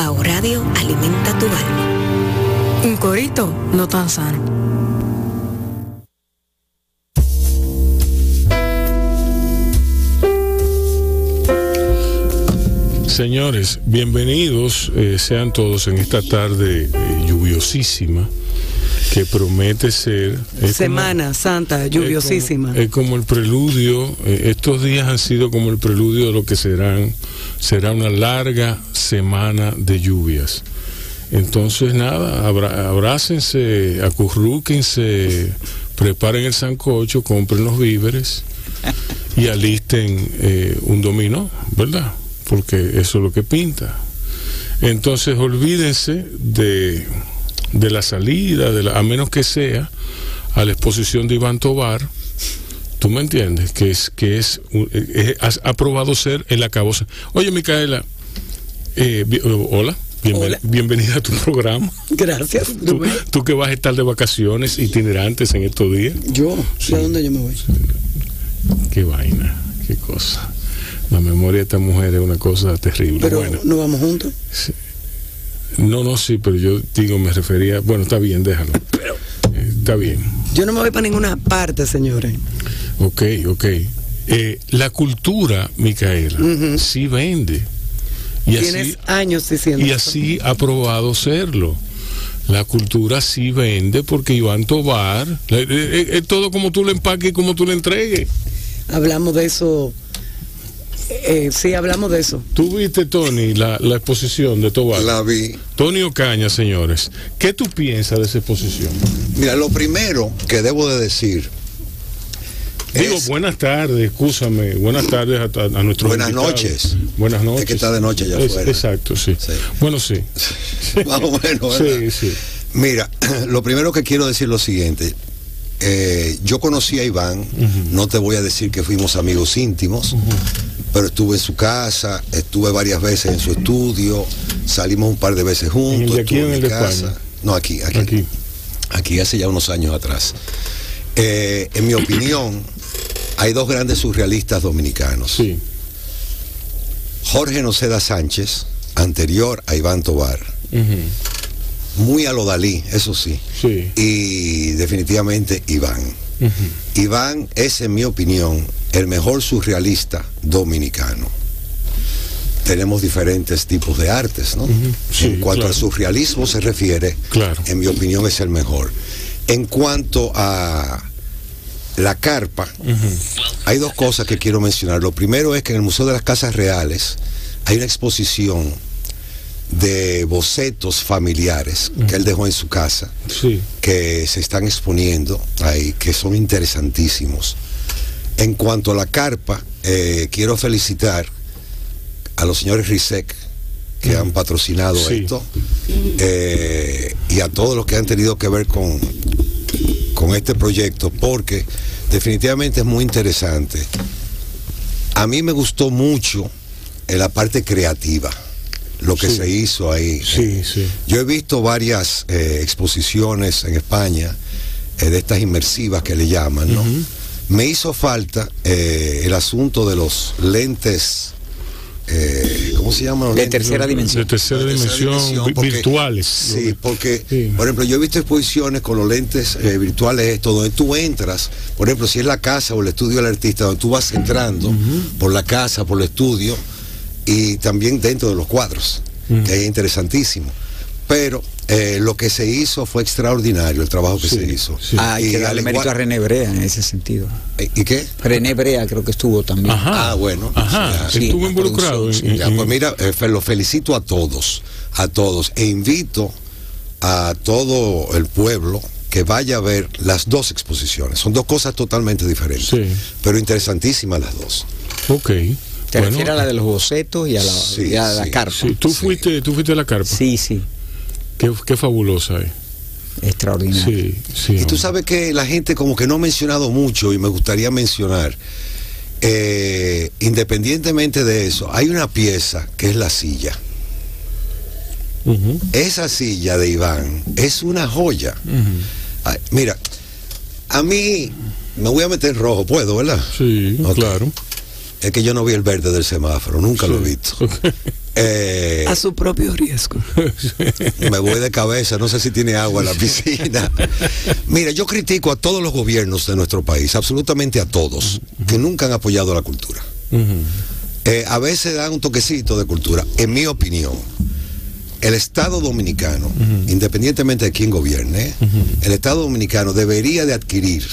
Bao Radio alimenta tu alma. Un corito no tan sano. Señores, bienvenidos sean todos en esta tarde lluviosísima que promete ser Semana Santa lluviosísima. Es como el preludio, estos días han sido como el preludio de lo que será una larga semana de lluvias. Entonces nada, abrácense, acurrúquense, preparen el sancocho, compren los víveres y alisten un dominó, ¿verdad? Porque eso es lo que pinta. Entonces olvídense de la salida, a menos que sea a la exposición de Iván Tovar, tú me entiendes, ha probado ser el acabose. Oye, Micaela, hola. Hola. Bienvenida a tu programa. Gracias. Tú que vas a estar de vacaciones itinerantes en estos días. Yo, sí. ¿A dónde yo me voy? Qué vaina, qué cosa. La memoria de esta mujer es una cosa terrible. Pero bueno, ¿no vamos juntos? Sí. No, sí, pero yo digo, me refería... Bueno, está bien, déjalo. Está bien. Yo no me voy para ninguna parte, señores. Ok. La cultura, Micaela, sí vende. Y tienes años diciendo. Y así ha probado serlo. La cultura sí vende porque Iván Tovar... Es todo como tú le empaques y como tú le entregues. Hablamos de eso... sí, hablamos de eso. ¿Tú viste, Tony, la exposición de Tobar? La vi. Tony Ocaña, señores. ¿Qué tú piensas de esa exposición? Mira, lo primero que debo de decir... Digo, buenas tardes, escúchame. Buenas tardes a nuestros buenas invitados. Noches. Buenas noches. Es que está de noche allá afuera. Exacto, sí. Bueno, sí. Más o menos, ¿verdad? Sí. Mira, lo primero que quiero decir es lo siguiente. Yo conocí a Iván, no te voy a decir que fuimos amigos íntimos, pero estuve en su casa, estuve varias veces en su estudio, salimos un par de veces juntos, estuve en mi casa. No, aquí hace ya unos años atrás. En mi opinión, hay dos grandes surrealistas dominicanos. Sí. Jorge Noceda Sánchez, anterior a Iván Tovar. Muy a lo Dalí, eso sí. Y definitivamente Iván. Iván es, en mi opinión, el mejor surrealista dominicano. Tenemos diferentes tipos de artes, ¿no? Sí, en cuanto al surrealismo se refiere, en mi opinión es el mejor. En cuanto a la carpa, hay dos cosas que quiero mencionar. Lo primero es que en el Museo de las Casas Reales hay una exposición de bocetos familiares que él dejó en su casa, que se están exponiendo ahí, que son interesantísimos. En cuanto a la carpa, quiero felicitar a los señores RISEC que han patrocinado esto, y a todos los que han tenido que ver con este proyecto, porque definitivamente es muy interesante. A mí me gustó mucho en la parte creativa lo que se hizo ahí. Yo he visto varias exposiciones en España de estas inmersivas que le llaman, ¿no? Me hizo falta el asunto de los lentes, ¿cómo se llaman? De tercera dimensión. De tercera dimensión, virtuales. Sí, porque, por ejemplo, yo he visto exposiciones con los lentes virtuales, donde tú entras, por ejemplo, si es la casa o el estudio del artista, donde tú vas entrando por la casa, por el estudio, y también dentro de los cuadros, que es interesantísimo. Pero lo que se hizo fue extraordinario, el trabajo que se hizo. Hay que darle mérito a René Brea en ese sentido. ¿Y qué? René Brea creo que estuvo también. Bueno. Estuvo involucrado. Pues mira, lo felicito a todos, e invito a todo el pueblo que vaya a ver las dos exposiciones. Son dos cosas totalmente diferentes, pero interesantísimas las dos. ¿Te refieres a la de los bocetos y a la carpa? ¿Tú fuiste a la carpa? Sí. Qué fabulosa es. Extraordinario. Y tú sabes que la gente como que no ha mencionado mucho, y me gustaría mencionar, independientemente de eso, hay una pieza que es la silla. Esa silla de Iván es una joya. Ay, mira, a mí me voy a meter en rojo, ¿puedo, verdad? Sí, claro. Es que yo no vi el verde del semáforo, nunca lo he visto. A su propio riesgo. Me voy de cabeza, no sé si tiene agua en la piscina. Mira, yo critico a todos los gobiernos de nuestro país, absolutamente a todos, que nunca han apoyado la cultura. A veces dan un toquecito de cultura. En mi opinión, el Estado Dominicano, independientemente de quién gobierne, el Estado Dominicano debería de adquirir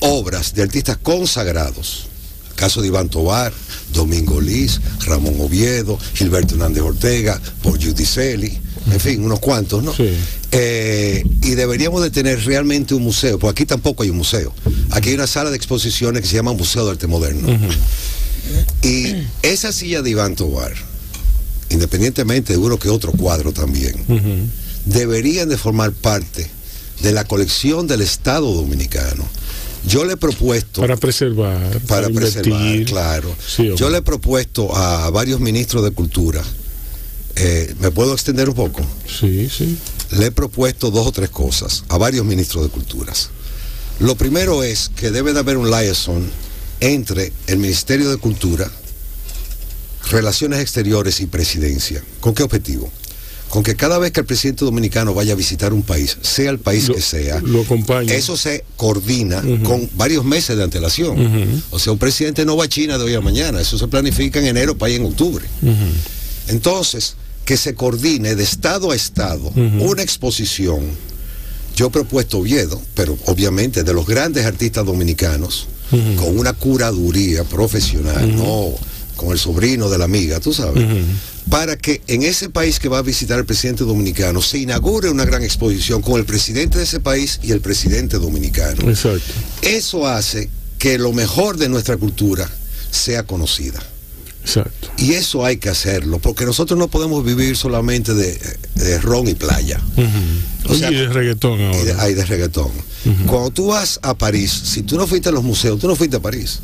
obras de artistas consagrados. El caso de Iván Tovar, Domingo Liz, Ramón Oviedo, Gilberto Hernández Ortega, Paul Giudicelli, en fin, unos cuantos, ¿no? Sí. Y deberíamos de tener realmente un museo, porque aquí tampoco hay un museo. Aquí hay una sala de exposiciones que se llama Museo de Arte Moderno. Y esa silla de Iván Tovar, independientemente de uno que otro cuadro también, deberían de formar parte de la colección del Estado Dominicano. Yo le he propuesto... Para preservar, claro. Sí, yo le he propuesto a varios ministros de Cultura, ¿me puedo extender un poco? Sí, sí. Le he propuesto 2 o 3 cosas a varios ministros de Culturas. Lo primero es que debe de haber un liaison entre el Ministerio de Cultura, Relaciones Exteriores y Presidencia. ¿Con qué objetivo? Con que cada vez que el presidente dominicano vaya a visitar un país, sea el país que sea, lo acompaña. Eso se coordina con varios meses de antelación. O sea, un presidente no va a China de hoy a mañana, eso se planifica en enero para ir en octubre. Entonces, que se coordine de estado a estado una exposición. Yo he propuesto Oviedo, pero obviamente de los grandes artistas dominicanos, con una curaduría profesional, no con el sobrino de la amiga, tú sabes, para que en ese país que va a visitar el presidente dominicano se inaugure una gran exposición con el presidente de ese país y el presidente dominicano. Exacto. Eso hace que lo mejor de nuestra cultura sea conocida. Exacto. Y eso hay que hacerlo, porque nosotros no podemos vivir solamente de ron y playa. O sea, y de reggaetón ahora. De reggaetón. Cuando tú vas a París, si tú no fuiste a los museos, tú no fuiste a París.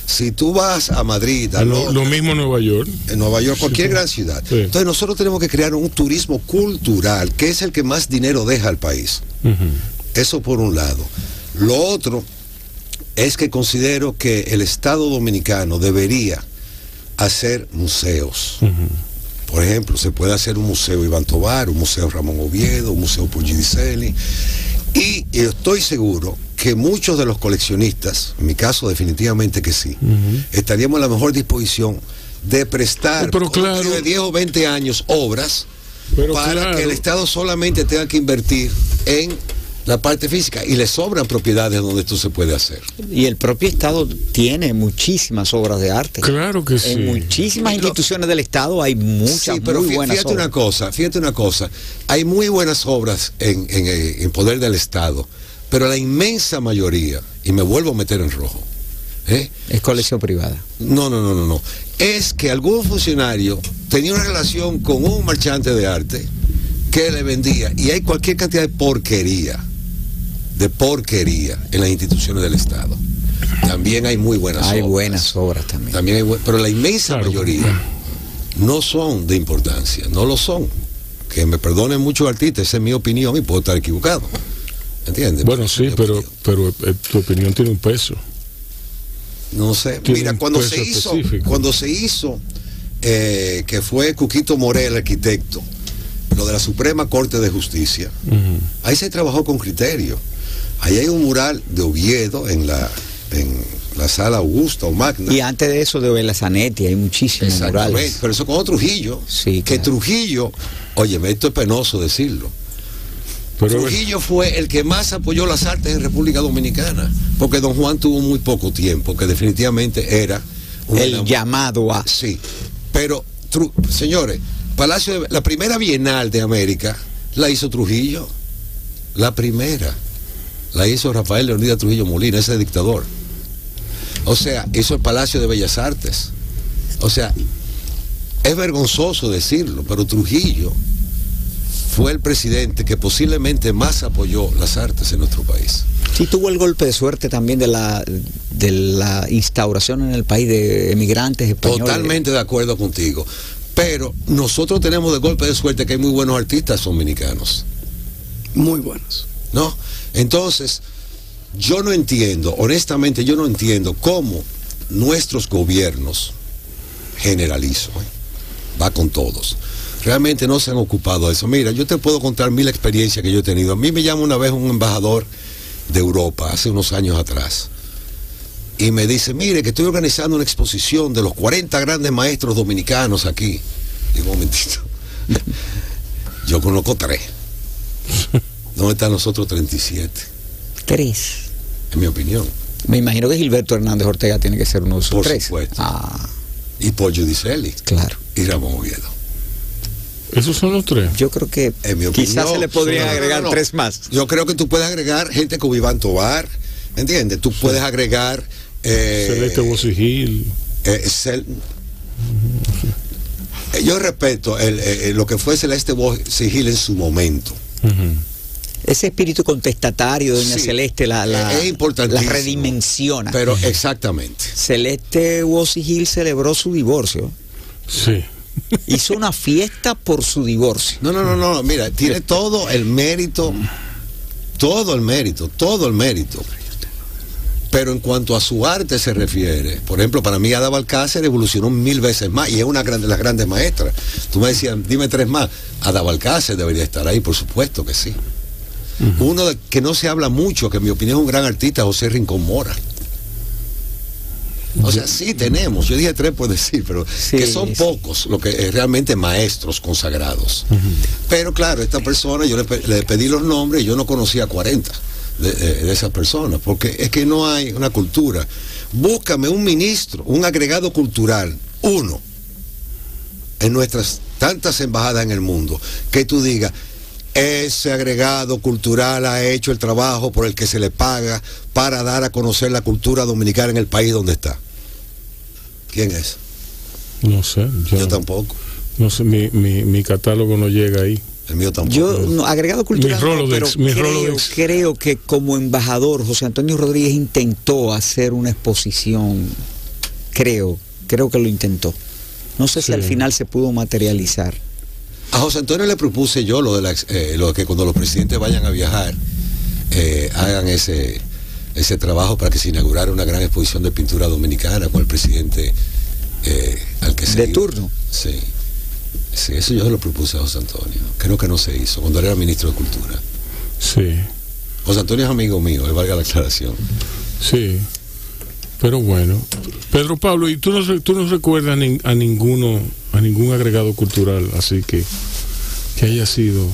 Si tú vas a Madrid, a lo mismo en Nueva York. En Nueva York, cualquier gran ciudad. Sí. Entonces nosotros tenemos que crear un turismo cultural, que es el que más dinero deja al país. Eso por un lado. Lo otro es que considero que el Estado Dominicano debería hacer museos. Por ejemplo, se puede hacer un museo Iván Tovar, un museo Ramón Oviedo, un museo Paul Giudicelli, y estoy seguro que muchos de los coleccionistas, en mi caso definitivamente que sí, estaríamos en la mejor disposición de prestar claro, de 10 o 20 años obras para que el Estado solamente tenga que invertir en la parte física, y le sobran propiedades donde esto se puede hacer. Y el propio Estado tiene muchísimas obras de arte. Claro que sí. En muchísimas instituciones del Estado hay muchas, sí, pero muy buenas fíjate obras. Fíjate una cosa, hay muy buenas obras en poder del Estado, pero la inmensa mayoría, y me vuelvo a meter en rojo, es colección privada. No. Es que algún funcionario tenía una relación con un marchante de arte que le vendía, y hay cualquier cantidad de porquería en las instituciones del Estado. También hay muy buenas obras. Hay buenas obras también. Pero la inmensa mayoría no son de importancia, no lo son. Que me perdonen muchos artistas, esa es mi opinión y puedo estar equivocado. ¿Entiendes? Bueno, sí, pero tu opinión tiene un peso. No sé. Mira, cuando se hizo, que fue Cuquito Morel, el arquitecto, lo de la Suprema Corte de Justicia, ahí se trabajó con criterio. Ahí hay un mural de Oviedo en la sala Augusta o Magna. Y antes de eso de Vela Zanetti hay muchísimos murales. Pero eso con Trujillo. Sí, que claro. Trujillo, óyeme, esto es penoso decirlo. Pero Trujillo fue el que más apoyó las artes en República Dominicana, porque don Juan tuvo muy poco tiempo, que definitivamente era el llamado a. Sí, pero señores, la primera Bienal de América la hizo Trujillo. La primera la hizo Rafael Leonidas Trujillo Molina, ese dictador. O sea, hizo el Palacio de Bellas Artes. O sea, es vergonzoso decirlo, pero Trujillo fue el presidente que posiblemente más apoyó las artes en nuestro país. Sí, tuvo el golpe de suerte también de la instauración en el país de emigrantes españoles. Totalmente de acuerdo contigo. Pero nosotros tenemos de golpe de suerte que hay muy buenos artistas dominicanos. Muy buenos. ¿No? Entonces, yo no entiendo, honestamente yo no entiendo cómo nuestros gobiernos, generalizo, va con todos. Realmente no se han ocupado de eso. Mira, yo te puedo contar 1000 experiencias que yo he tenido. A mí me llama una vez un embajador de Europa, hace unos años atrás, y me dice, mire, que estoy organizando una exposición de los 40 grandes maestros dominicanos aquí. Digo, un momentito. Yo conozco 3. ¿Dónde están los otros 37? 3. En mi opinión. Me imagino que Gilberto Hernández Ortega tiene que ser uno de esos 3. Por supuesto. Y Paul Giudicelli. Claro. Y Ramón Oviedo. ¿Esos son los 3? Yo creo que en mi quizás opinión, se le podrían agregar 3 más. Yo creo que tú puedes agregar gente como Iván Tovar, ¿entiendes? Tú puedes agregar... Celeste Bosigil. Yo respeto lo que fue Celeste Bosigil en su momento. Ese espíritu contestatario de doña Celeste es importantísimo, la redimensiona. Pero exactamente. Celeste Bosigil celebró su divorcio. Sí. Hizo una fiesta por su divorcio. No, mira, tiene todo el mérito. Pero en cuanto a su arte se refiere, por ejemplo, para mí Ada Balcácer evolucionó 1000 veces más y es una de las grandes maestras. Tú me decías, dime 3 más. Ada Balcácer debería estar ahí, por supuesto que sí. Uno que no se habla mucho, que en mi opinión es un gran artista, José Rincón Mora. O sea, sí tenemos, yo dije 3 por decir, pero que son pocos los que realmente maestros consagrados. Pero claro, esta persona, yo le pedí los nombres y yo no conocía 40 de esas personas, porque es que no hay una cultura. Búscame un ministro, un agregado cultural, uno, en nuestras tantas embajadas en el mundo, que tú digas, ese agregado cultural ha hecho el trabajo por el que se le paga para dar a conocer la cultura dominicana en el país donde está. ¿Quién es? No sé. Yo tampoco. No sé, mi catálogo no llega ahí. El mío tampoco. Yo, agregado cultural, creo que como embajador, José Antonio Rodríguez intentó hacer una exposición. Creo que lo intentó. No sé si al final se pudo materializar. A José Antonio le propuse yo lo de que cuando los presidentes vayan a viajar hagan ese trabajo para que se inaugurara una gran exposición de pintura dominicana con el presidente al que se de turno. Sí, eso yo se lo propuse a José Antonio. Creo que no se hizo cuando él era ministro de Cultura. Sí. José Antonio es amigo mío, valga la aclaración. Sí. Pero bueno, Pedro Pablo, ¿y tú no recuerdas a ningún agregado cultural así que haya sido?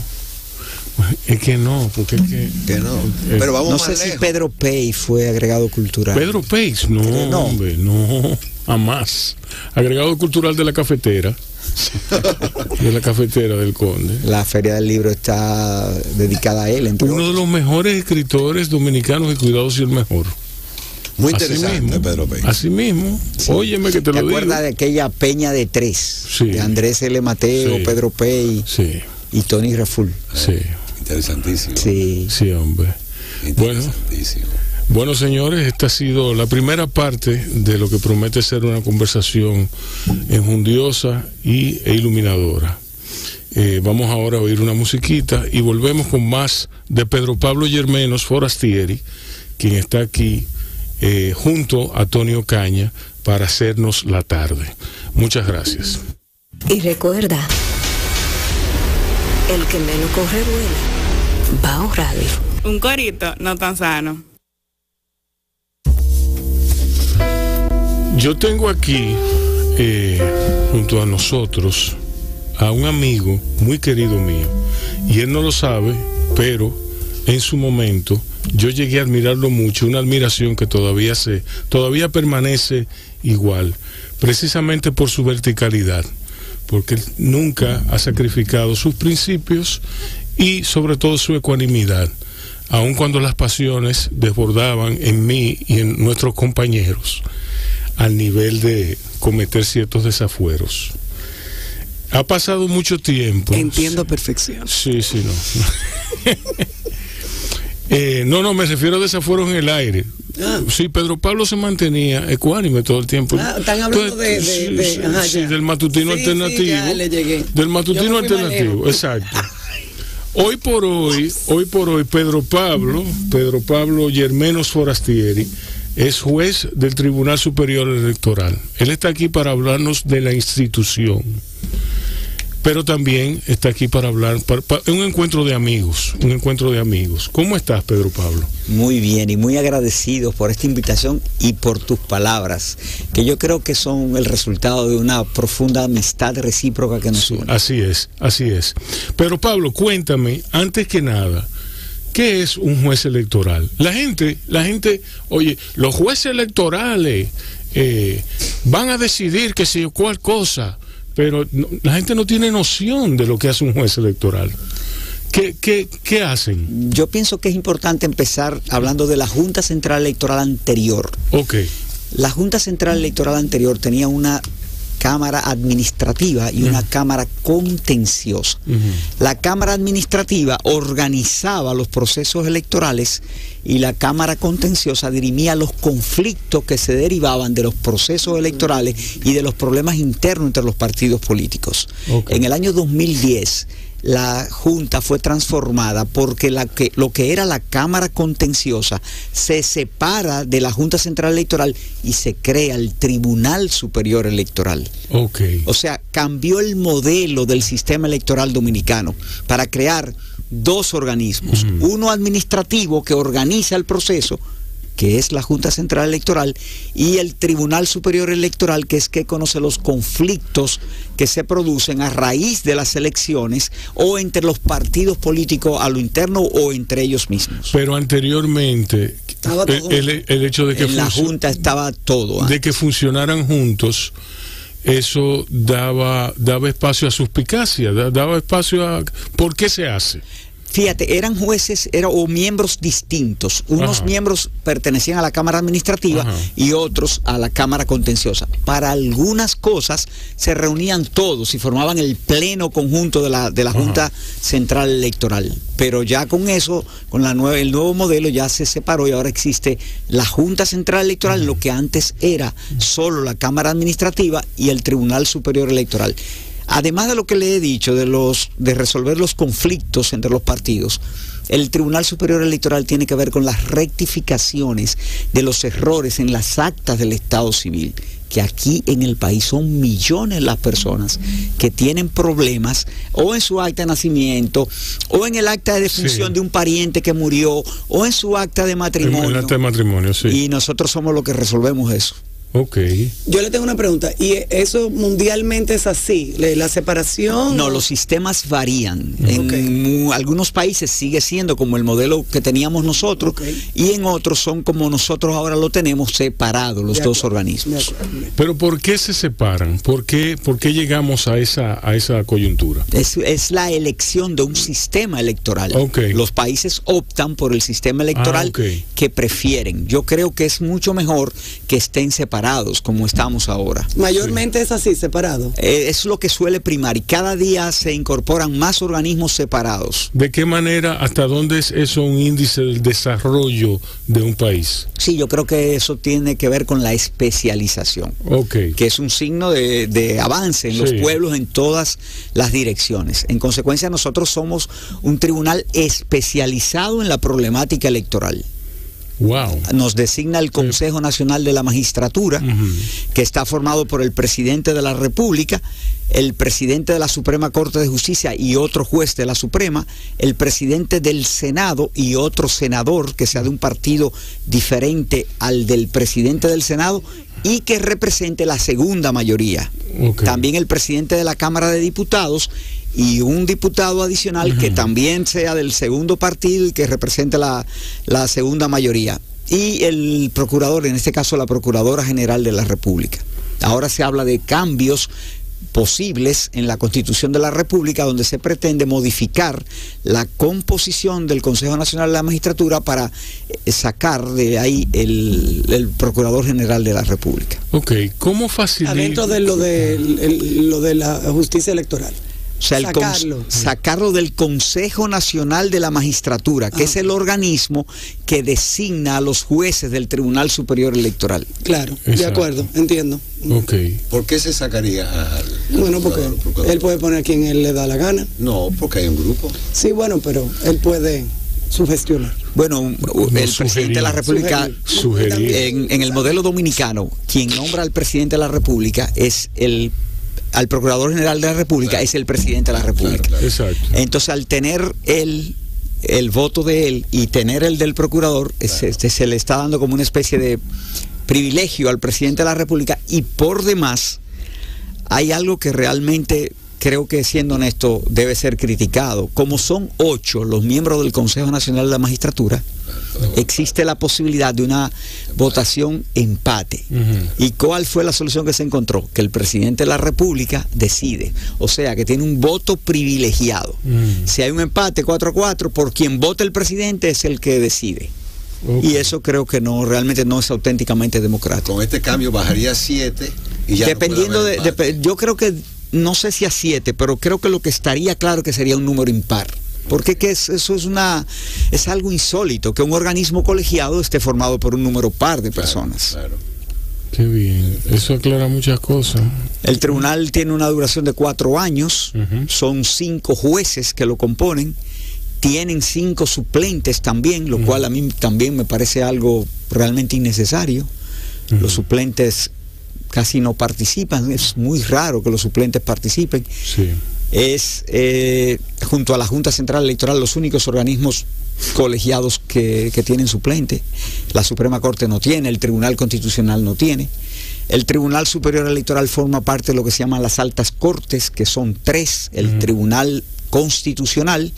Es que no, porque es que no. Pero vamos no sé más si lejos. Pedro Pey fue agregado cultural. Pedro Pey, no, hombre, no, jamás. Agregado cultural de la cafetera. De la cafetera del Conde. La Feria del Libro está dedicada a él. Uno de los mejores escritores dominicanos y cuidado si el mejor. Muy interesante, mismo, Pedro Pey. Así mismo, sí. Óyeme que te lo digo. ¿Te acuerdas de aquella Peña de 3? Sí. De Andrés L. Mateo, Pedro Pey y Tony Raful. Sí. Interesantísimo. Sí, hombre. Bueno, señores, esta ha sido la primera parte de lo que promete ser una conversación enjundiosa e iluminadora. Vamos ahora a oír una musiquita y volvemos con más de Pedro Pablo Yermenos Forastieri, quien está aquí junto a Tonio Caña para hacernos la tarde. Muchas gracias. Y recuerda, el que menos corre vuela. Bao Radio. Un corito no tan sano. Yo tengo aquí junto a nosotros a un amigo muy querido mío y él no lo sabe, pero en su momento yo llegué a admirarlo mucho, una admiración que todavía permanece igual, precisamente por su verticalidad, porque él nunca ha sacrificado sus principios y sobre todo su ecuanimidad, aun cuando las pasiones desbordaban en mí y en nuestros compañeros al nivel de cometer ciertos desafueros. Ha pasado mucho tiempo. Entiendo a perfección. Sí, no. No, me refiero a desafueros en el aire. Sí, Pedro Pablo se mantenía ecuánime todo el tiempo. Están hablando del matutino alternativo. Ya le llegué. Del matutino alternativo, exacto. Hoy por hoy, Pedro Pablo Yermenos Forastieri es juez del Tribunal Superior Electoral. Él está aquí para hablarnos de la institución. pero también está aquí para hablar, para un encuentro de amigos, ¿Cómo estás, Pedro Pablo? Muy bien, y muy agradecido por esta invitación y por tus palabras, que yo creo que son el resultado de una profunda amistad recíproca que nos une. Así es. Pero Pablo, cuéntame, antes que nada, ¿qué es un juez electoral? La gente, oye, los jueces electorales van a decidir que si o cual cosa, pero la gente no tiene noción de lo que hace un juez electoral. ¿Qué hacen? Yo pienso que es importante empezar hablando de la Junta Central Electoral anterior. Ok. La Junta Central Electoral anterior tenía una Cámara Administrativa y una Cámara Contenciosa. La Cámara Administrativa organizaba los procesos electorales y la Cámara Contenciosa dirimía los conflictos que se derivaban de los procesos electorales y de los problemas internos entre los partidos políticos. En el año 2010 la Junta fue transformada porque lo que era la Cámara Contenciosa se separa de la Junta Central Electoral y se crea el Tribunal Superior Electoral. O sea, cambió el modelo del sistema electoral dominicano para crear dos organismos, uno administrativo que organiza el proceso, que es la Junta Central Electoral, y el Tribunal Superior Electoral, que es que conoce los conflictos que se producen a raíz de las elecciones o entre los partidos políticos a lo interno o entre ellos mismos. Pero anteriormente, el hecho de que en la Junta estaba todo. De que funcionaran juntos, eso daba espacio a suspicacia, daba espacio a... ¿Por qué se hace? Fíjate, eran jueces o miembros distintos. Unos miembros pertenecían a la Cámara Administrativa y otros a la Cámara Contenciosa. Para algunas cosas se reunían todos y formaban el pleno conjunto de la Junta Central Electoral. Pero ya con eso, con el nuevo modelo, ya se separó y ahora existe la Junta Central Electoral, lo que antes era solo la Cámara Administrativa y el Tribunal Superior Electoral. Además de lo que le he dicho, de resolver los conflictos entre los partidos, el Tribunal Superior Electoral tiene que ver con las rectificaciones de los errores en las actas del Estado Civil, que aquí en el país son millones las personas que tienen problemas o en su acta de nacimiento o en el acta de defunción de un pariente que murió o en su acta de matrimonio. En el acta de matrimonio, sí. Y nosotros somos los que resolvemos eso. Yo le tengo una pregunta, ¿y eso mundialmente es así? ¿La separación? No, los sistemas varían. En algunos países sigue siendo como el modelo que teníamos nosotros y en otros son como nosotros ahora lo tenemos, separados los dos organismos. Pero ¿por qué se separan? ¿Por qué llegamos a esa coyuntura? Es la elección de un sistema electoral. Los países optan por el sistema electoral que prefieren. Yo creo que es mucho mejor que estén separados como estamos ahora. Mayormente es así, separado. Es lo que suele primar y cada día se incorporan más organismos separados. ¿De qué manera, hasta dónde es eso un índice del desarrollo de un país? Sí, yo creo que eso tiene que ver con la especialización, que es un signo de avance en los pueblos en todas las direcciones. En consecuencia, nosotros somos un tribunal especializado en la problemática electoral. Nos designa el Consejo Nacional de la Magistratura, que está formado por el presidente de la República, el presidente de la Suprema Corte de Justicia y otro juez de la Suprema, el presidente del Senado y otro senador que sea de un partido diferente al del presidente del Senado y que represente la segunda mayoría. También el presidente de la Cámara de Diputados y un diputado adicional que también sea del segundo partido y que represente la segunda mayoría. Y el procurador, en este caso la Procuradora General de la República. Ahora se habla de cambios posibles en la Constitución de la República, donde se pretende modificar la composición del Consejo Nacional de la Magistratura para sacar de ahí el Procurador General de la República. ¿Cómo facilita? Adentro de lo de la justicia electoral. O sea, sacarlo del Consejo Nacional de la Magistratura, que es el organismo que designa a los jueces del Tribunal Superior Electoral. Claro, de acuerdo, entiendo. ¿Por qué se sacaría Bueno, porque él puede poner a quien él le da la gana. No, porque hay un grupo. Sí, bueno, pero él puede sugestionar. Bueno, el presidente de la República, en el modelo dominicano, quien nombra al presidente de la República es el al Procurador General de la República, es el presidente de la República. Exacto. Entonces, al tener el voto de él y tener el del procurador, se le está dando como una especie de privilegio al presidente de la República, y por demás hay algo que realmente creo que, siendo honesto, debe ser criticado. Como son 8 los miembros del Consejo Nacional de la Magistratura, existe la posibilidad de una votación empate. ¿Y cuál fue la solución que se encontró? Que el presidente de la República decide, o sea que tiene un voto privilegiado. Si hay un empate 4-4, por quien vote el presidente es el que decide. Y eso creo que realmente no es auténticamente democrático. Con este cambio bajaría a 7 y ya dependiendo yo creo que, no sé si a 7, pero creo que lo que estaría claro que sería un número impar. Porque eso es algo insólito, que un organismo colegiado esté formado por un número par de personas. Claro. Qué bien, eso aclara muchas cosas. El tribunal tiene una duración de 4 años, son 5 jueces que lo componen, tienen 5 suplentes también, lo cual a mí también me parece algo realmente innecesario. Los suplentes casi no participan, es muy raro que los suplentes participen. Sí. Es junto a la Junta Central Electoral los únicos organismos colegiados que tienen suplente. La Suprema Corte no tiene, el Tribunal Constitucional no tiene. El Tribunal Superior Electoral forma parte de lo que se llaman las altas cortes, que son 3, el Tribunal Constitucional,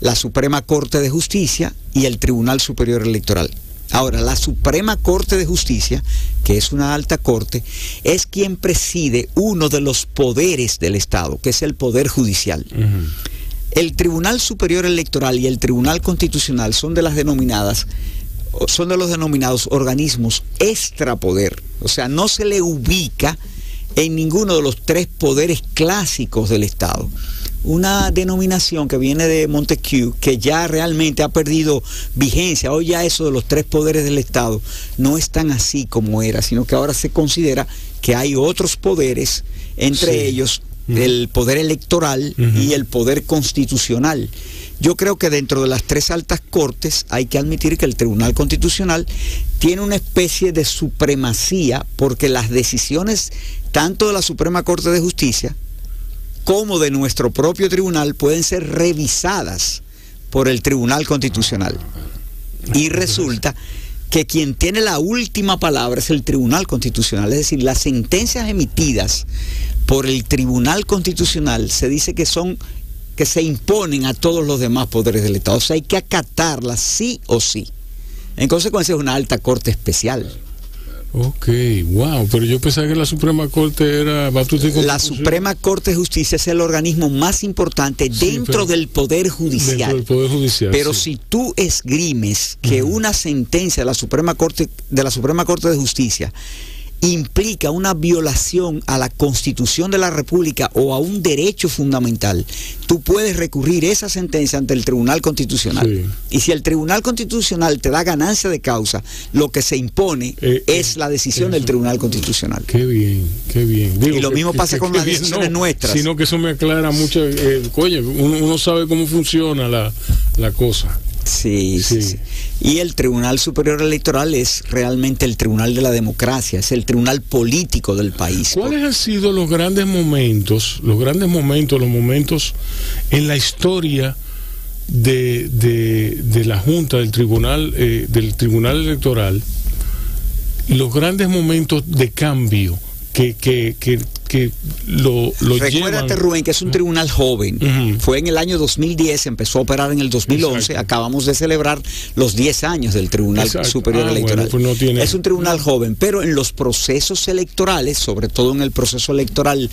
la Suprema Corte de Justicia y el Tribunal Superior Electoral. Ahora, la Suprema Corte de Justicia, que es una alta corte, es quien preside uno de los poderes del Estado, que es el Poder Judicial. El Tribunal Superior Electoral y el Tribunal Constitucional son de los denominados organismos extrapoder. O sea, no se le ubica en ninguno de los 3 poderes clásicos del Estado. Una denominación que viene de Montesquieu, que ya realmente ha perdido vigencia. Hoy ya eso de los 3 poderes del Estado no es tan así como era, sino que ahora se considera que hay otros poderes, entre ellos el poder electoral y el poder constitucional. Yo creo que dentro de las 3 altas cortes hay que admitir que el Tribunal Constitucional tiene una especie de supremacía, porque las decisiones tanto de la Suprema Corte de Justicia como de nuestro propio tribunal pueden ser revisadas por el Tribunal Constitucional. Y resulta que quien tiene la última palabra es el Tribunal Constitucional. Es decir, las sentencias emitidas por el Tribunal Constitucional se dice que se imponen a todos los demás poderes del Estado. O sea, hay que acatarlas sí o sí. En consecuencia, es una alta corte especial. Ok, wow, pero yo pensaba que la Suprema Corte era Batuta y Constitución. La Suprema Corte de Justicia es el organismo más importante dentro del Poder Judicial. Dentro del Poder Judicial. Pero si tú esgrimes que una sentencia de la Suprema Corte de Justicia implica una violación a la Constitución de la República o a un derecho fundamental, tú puedes recurrir esa sentencia ante el Tribunal Constitucional. Y si el Tribunal Constitucional te da ganancia de causa, lo que se impone es la decisión del Tribunal Constitucional. Qué bien, qué bien. Digo, y lo mismo pasa con las decisiones nuestras. Sino que eso me aclara mucho. Oye, uno sabe cómo funciona la cosa. Sí. Y el Tribunal Superior Electoral es realmente el tribunal de la democracia, es el tribunal político del país. ¿Cuáles han sido los momentos en la historia de la Junta del Tribunal Electoral, los grandes momentos de cambio que lo Recuérdate, llevan? Rubén, que es un tribunal joven. Fue en el año 2010, empezó a operar en el 2011. Exacto. Acabamos de celebrar los 10 años del Tribunal Superior Electoral. Bueno, pues es un tribunal joven, pero en los procesos electorales, sobre todo en el proceso electoral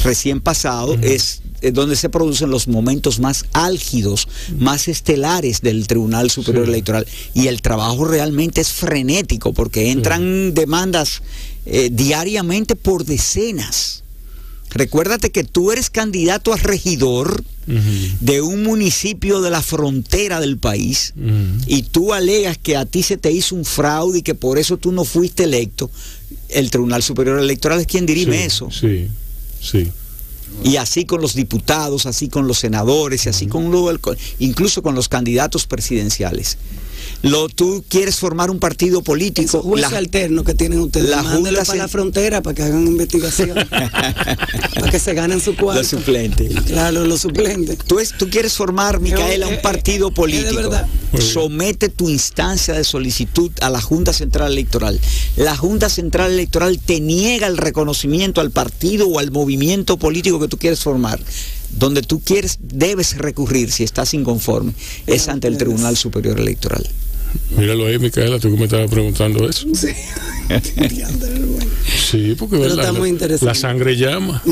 recién pasado, es donde se producen los momentos más álgidos, más estelares del Tribunal Superior Electoral. Y el trabajo realmente es frenético, porque entran demandas diariamente por decenas. Recuérdate que tú eres candidato a regidor de un municipio de la frontera del país y tú alegas que a ti se te hizo un fraude y que por eso tú no fuiste electo. El Tribunal Superior Electoral es quien dirime eso. Sí. Y así con los diputados, así con los senadores, y así con incluso con los candidatos presidenciales. Tú quieres formar un partido político. Juez alterno que tienen ustedes. Mándelo para la frontera para que hagan investigación. Para que se ganen su cuarto. Los suplentes. Claro, los suplentes. Tú quieres formar, Micaela, un partido político. De verdad. Somete tu instancia de solicitud a la Junta Central Electoral. La Junta Central Electoral te niega el reconocimiento al partido o al movimiento político que tú quieres formar. Donde tú debes recurrir si estás inconforme es ante el Tribunal Superior Electoral. Míralo ahí, Micaela, tú que me estabas preguntando eso. Sí. Sí, porque la sangre llama.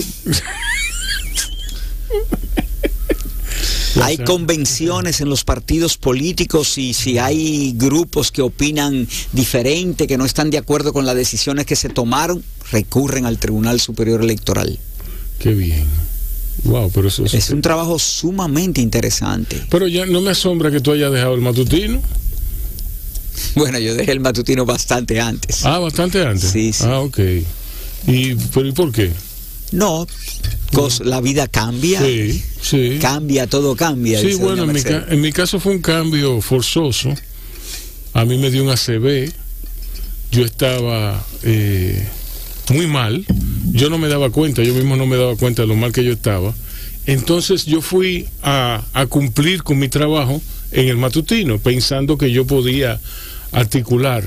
Hay convenciones en los partidos políticos y si hay grupos que opinan diferente, que no están de acuerdo con las decisiones que se tomaron, recurren al Tribunal Superior Electoral. Qué bien. Wow, pero eso es un trabajo sumamente interesante. Pero ya no me asombra que tú hayas dejado el matutino. Bueno, yo dejé el matutino bastante antes. Ah, bastante antes. Sí, sí. Ah, ok. ¿Y por qué? No, la vida cambia. Sí, sí. Cambia, todo cambia. Sí, bueno, en mi caso fue un cambio forzoso. A mí me dio un ACV. Yo estaba muy mal. Yo no me daba cuenta, yo mismo no me daba cuenta de lo mal que yo estaba. Entonces yo fui a cumplir con mi trabajo en el matutino, pensando que yo podía articular.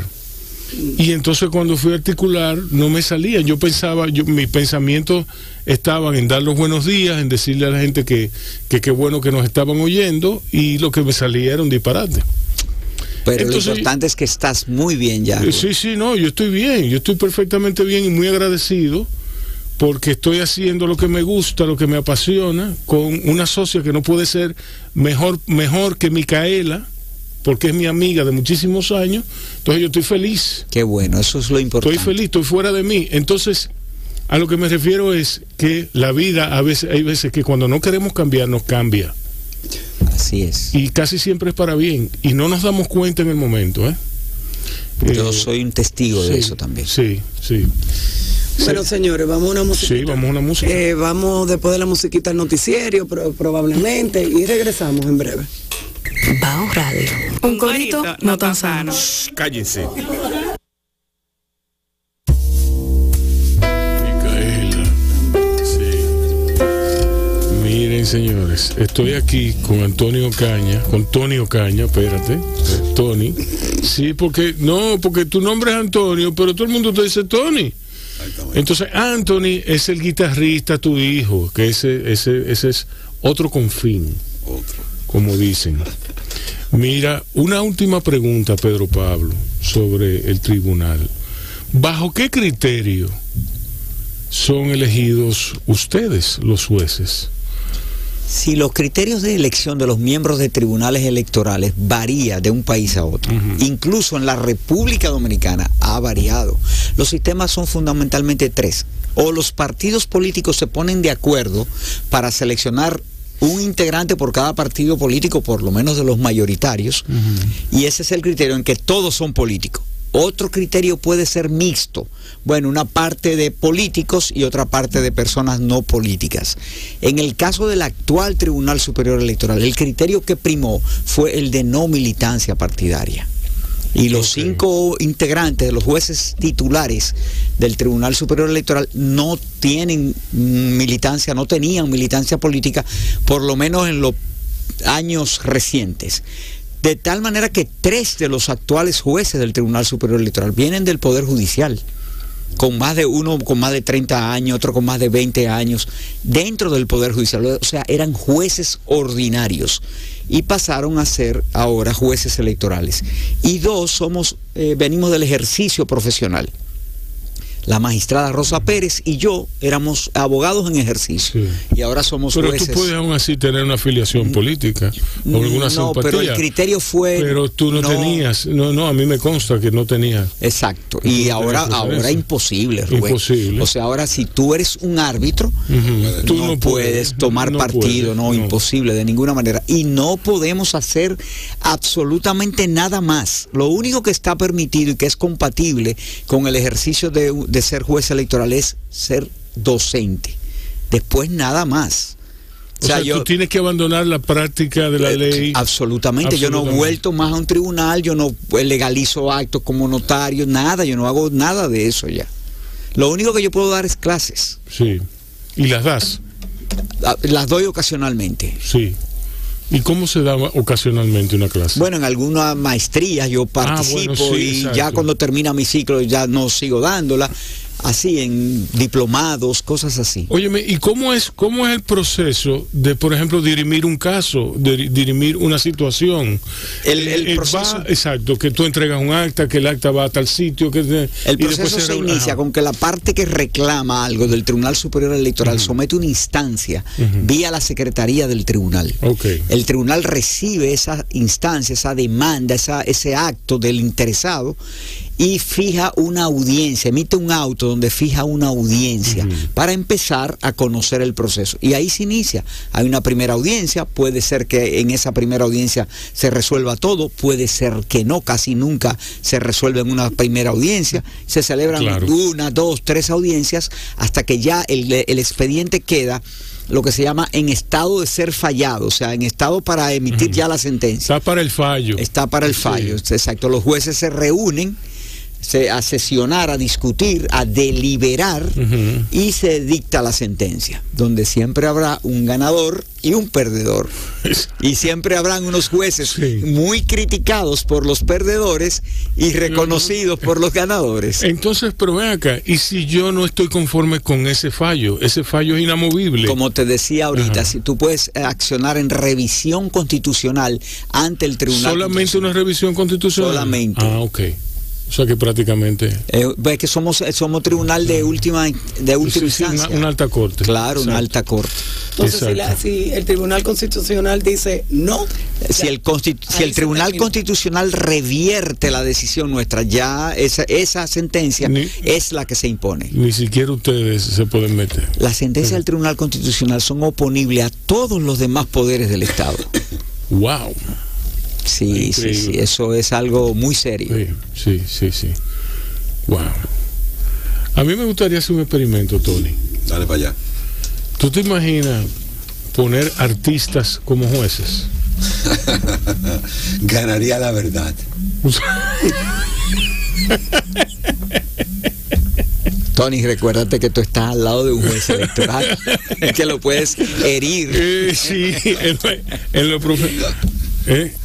Y entonces cuando fui a articular no me salía. Yo pensaba, mis pensamientos estaban en dar los buenos días, en decirle a la gente que qué bueno que nos estaban oyendo, y lo que me salía era un disparate. Pero entonces, lo importante es que estás muy bien ya. Sí, no, yo estoy bien, yo estoy perfectamente bien y muy agradecido porque estoy haciendo lo que me gusta, lo que me apasiona, con una socia que no puede ser mejor que Micaela, porque es mi amiga de muchísimos años. Entonces yo estoy feliz. Qué bueno, eso es lo importante. Estoy feliz, estoy fuera de mí. Entonces, a lo que me refiero es que la vida, hay veces que cuando no queremos cambiar, nos cambia. Así es. Y casi siempre es para bien. Y no nos damos cuenta en el momento, ¿eh? Yo soy un testigo de eso también. Sí. Bueno, señores, vamos a una música. Sí, vamos a una música. Vamos después de la musiquita al noticiero, probablemente, y regresamos en breve. Bao Radio. Un corito no tan sano. Cállense. Miren, señores, estoy aquí con Tony Ocaña, espérate, Tony. Sí, porque tu nombre es Antonio, pero todo el mundo te dice Tony. Entonces, Anthony es el guitarrista, tu hijo, que ese es otro confín, como dicen. Mira, una última pregunta, Pedro Pablo, sobre el tribunal. ¿Bajo qué criterio son elegidos ustedes, los jueces? Si los criterios de elección de los miembros de tribunales electorales varía de un país a otro, incluso en la República Dominicana ha variado. Los sistemas son fundamentalmente tres. O los partidos políticos se ponen de acuerdo para seleccionar un integrante por cada partido político, por lo menos de los mayoritarios, y ese es el criterio en que todos son políticos. Otro criterio puede ser mixto, bueno, una parte de políticos y otra parte de personas no políticas. En el caso del actual Tribunal Superior Electoral, el criterio que primó fue el de no militancia partidaria. Y los 5 integrantes de los jueces titulares del Tribunal Superior Electoral no tenían militancia política, por lo menos en los años recientes. De tal manera que 3 de los actuales jueces del Tribunal Superior Electoral vienen del Poder Judicial, uno con más de 30 años, otro con más de 20 años, dentro del Poder Judicial. O sea, eran jueces ordinarios y pasaron a ser ahora jueces electorales. Y 2 venimos del ejercicio profesional. La magistrada Rosa Pérez y yo éramos abogados en ejercicio, y ahora somos jueces. Pero tú puedes aún así tener una afiliación política o alguna simpatía. Pero el criterio fue... Pero tú no tenías, a mí me consta que no tenías. Exacto, y ahora imposible, Rubén. Imposible. O sea, ahora si tú eres un árbitro, tú no puedes tomar partido, imposible, de ninguna manera. Y no podemos hacer absolutamente nada más. Lo único que está permitido y que es compatible con el ejercicio de ser juez electoral es ser docente. Después nada más. O sea, tú tienes que abandonar la práctica de la ley. Absolutamente. Yo no he vuelto más a un tribunal, yo no legalizo actos como notario, nada, yo no hago nada de eso ya. Lo único que yo puedo dar es clases. Sí. ¿Y las das? Las doy ocasionalmente. Sí. ¿Y cómo se da ocasionalmente una clase? Bueno, en alguna maestría yo participo y exacto. Ya cuando termina mi ciclo ya no sigo dándola. Así, en diplomados, cosas así. Óyeme, ¿y cómo es el proceso de, por ejemplo, dirimir un caso, de dirimir una situación? El proceso... exacto, que tú entregas un acta, que el acta va a tal sitio. El proceso se inicia con que la parte que reclama algo del Tribunal Superior Electoral somete una instancia vía la Secretaría del Tribunal. Okay. El tribunal recibe esa instancia, esa demanda, ese acto del interesado y fija una audiencia, emite un auto donde fija una audiencia para empezar a conocer el proceso. Y ahí se inicia. Hay una primera audiencia, puede ser que en esa primera audiencia se resuelva todo, puede ser que no, casi nunca se resuelve en una primera audiencia. Se celebran 1, 2, 3 audiencias hasta que ya el expediente queda lo que se llama en estado de ser fallado, o sea, en estado para emitir ya la sentencia. Está para el fallo. Está para el fallo, sí. Exacto. Los jueces se reúnen a sesionar, a discutir, a deliberar y se dicta la sentencia, donde siempre habrá un ganador y un perdedor. Y siempre habrán unos jueces muy criticados por los perdedores y reconocidos por los ganadores. Entonces, pero ven acá, ¿y si yo no estoy conforme con ese fallo? Ese fallo es inamovible. Como te decía ahorita, si tú puedes accionar en revisión constitucional ante el tribunal. ¿Solamente una revisión constitucional? Solamente. Ah, ok. O sea que prácticamente... es que somos tribunal de última instancia. Una alta corte. Claro, una alta corte. Entonces, si el Tribunal Constitucional dice no... Si el Tribunal Constitucional revierte la decisión nuestra, ya esa sentencia es la que se impone. Ni siquiera ustedes se pueden meter. Las sentencias del Tribunal Constitucional son oponibles a todos los demás poderes del Estado. ¡Wow! Sí, eso es algo muy serio. Sí. Wow. A mí me gustaría hacer un experimento, Tony. Dale para allá. ¿Tú te imaginas poner artistas como jueces? Ganaría la verdad. Tony, recuérdate que tú estás al lado de un juez electoral que lo puedes herir. Sí, en lo profesional.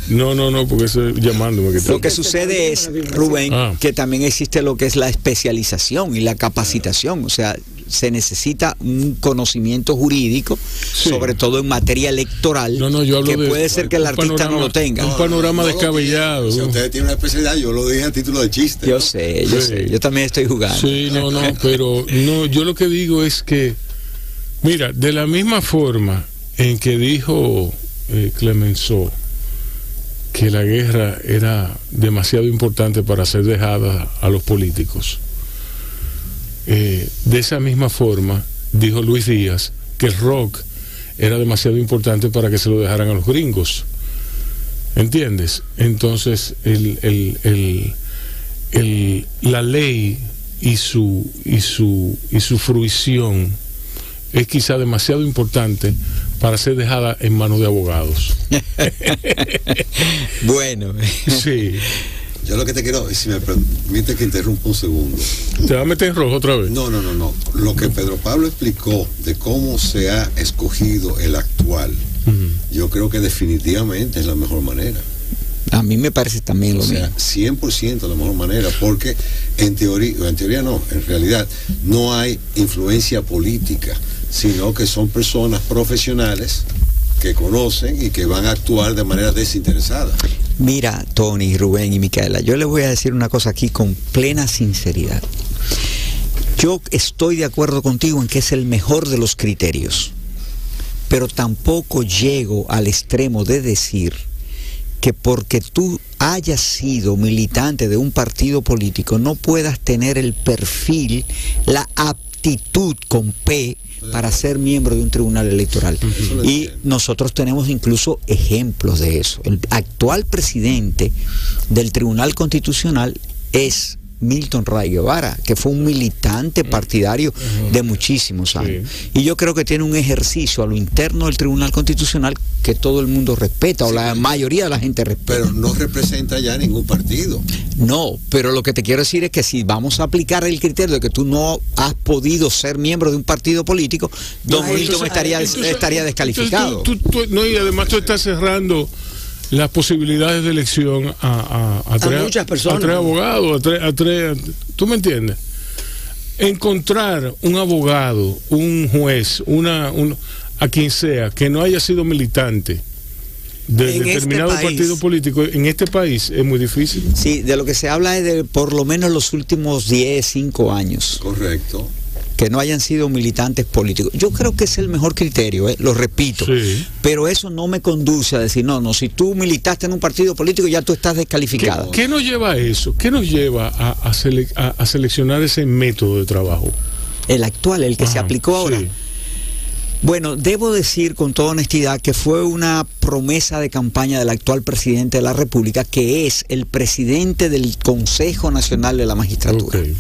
No, porque eso es llamándome. Lo que sucede es, Rubén, que también existe lo que es la especialización y la capacitación. O sea, se necesita un conocimiento jurídico, sobre todo en materia electoral, yo hablo que puede ser que el artista no lo tenga. Un panorama descabellado. Si ustedes tienen una especialidad, yo lo dije a título de chiste. Yo sé, yo también estoy jugando. Sí, pero yo lo que digo es que, mira, de la misma forma en que dijo Clemenceau que la guerra era demasiado importante para ser dejada a los políticos, de esa misma forma dijo Luis Díaz que el rock era demasiado importante para que se lo dejaran a los gringos. ¿Entiendes? Entonces la ley y su fruición es quizá demasiado importante para ser dejada en manos de abogados. Bueno. Sí. Yo lo que te quiero, si me permite que interrumpa un segundo. ¿Te va a meter en rojo otra vez? No. Lo que Pedro Pablo explicó de cómo se ha escogido el actual, yo creo que definitivamente es la mejor manera. A mí me parece también lo mismo. 100% la mejor manera, porque en teoría no, en realidad no hay influencia política, sino que son personas profesionales que conocen y que van a actuar de manera desinteresada. Mira, Tony, Rubén y Micaela, yo les voy a decir una cosa aquí con plena sinceridad. Yo estoy de acuerdo contigo en que es el mejor de los criterios, pero tampoco llego al extremo de decir que porque tú hayas sido militante de un partido político no puedas tener el perfil, la aptitud con P para ser miembro de un tribunal electoral. Y nosotros tenemos incluso ejemplos de eso. El actual presidente del Tribunal Constitucional es Milton Ray Guevara, que fue un militante partidario de muchísimos años. Y yo creo que tiene un ejercicio a lo interno del Tribunal Constitucional que todo el mundo respeta, o la mayoría de la gente respeta. Pero no representa ya ningún partido. No, pero lo que te quiero decir es que si vamos a aplicar el criterio de que tú no has podido ser miembro de un partido político, don Milton estaría descalificado. Y además tú estás cerrando las posibilidades de elección a muchas personas, a tres abogados, a tres, ¿tú me entiendes? Encontrar un abogado, un juez, a quien sea que no haya sido militante de determinado partido político en este país es muy difícil. Sí, de lo que se habla es de por lo menos los últimos 5 años. Correcto. Que no hayan sido militantes políticos. Yo creo que es el mejor criterio, lo repito. Sí. Pero eso no me conduce a decir, no, si tú militaste en un partido político ya tú estás descalificado. ¿Qué nos lleva a eso? ¿Qué nos lleva a seleccionar ese método de trabajo? El actual, el que se aplicó ahora. Sí. Bueno, debo decir con toda honestidad que fue una promesa de campaña del actual presidente de la República, que es el presidente del Consejo Nacional de la Magistratura. Okay.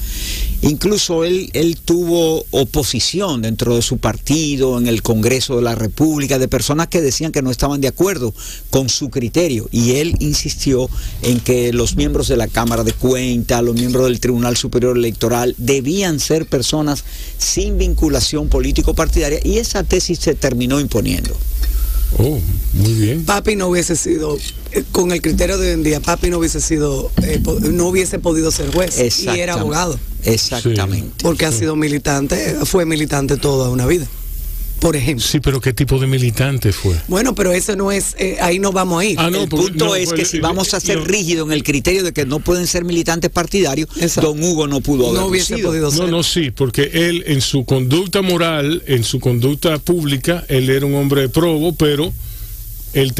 Incluso él tuvo oposición dentro de su partido, en el Congreso de la República, de personas que decían que no estaban de acuerdo con su criterio. Y él insistió en que los miembros de la Cámara de Cuentas, los miembros del Tribunal Superior Electoral, debían ser personas sin vinculación político-partidaria, y esa tesis se terminó imponiendo. Oh, muy bien. Papi no hubiese sido, con el criterio de hoy en día, Papi no hubiese sido, no hubiese podido ser juez, y era abogado. Exactamente. Sí. Porque ha sido militante, fue militante toda una vida, por ejemplo. Sí, pero ¿qué tipo de militante fue? Bueno, pero ese no es, ahí no vamos a ir. El punto es que si vamos a ser rígidos en el criterio de que no pueden ser militantes partidarios, don Hugo no pudo haber podido ser. No, sí, porque él en su conducta moral, en su conducta pública, él era un hombre probo, pero él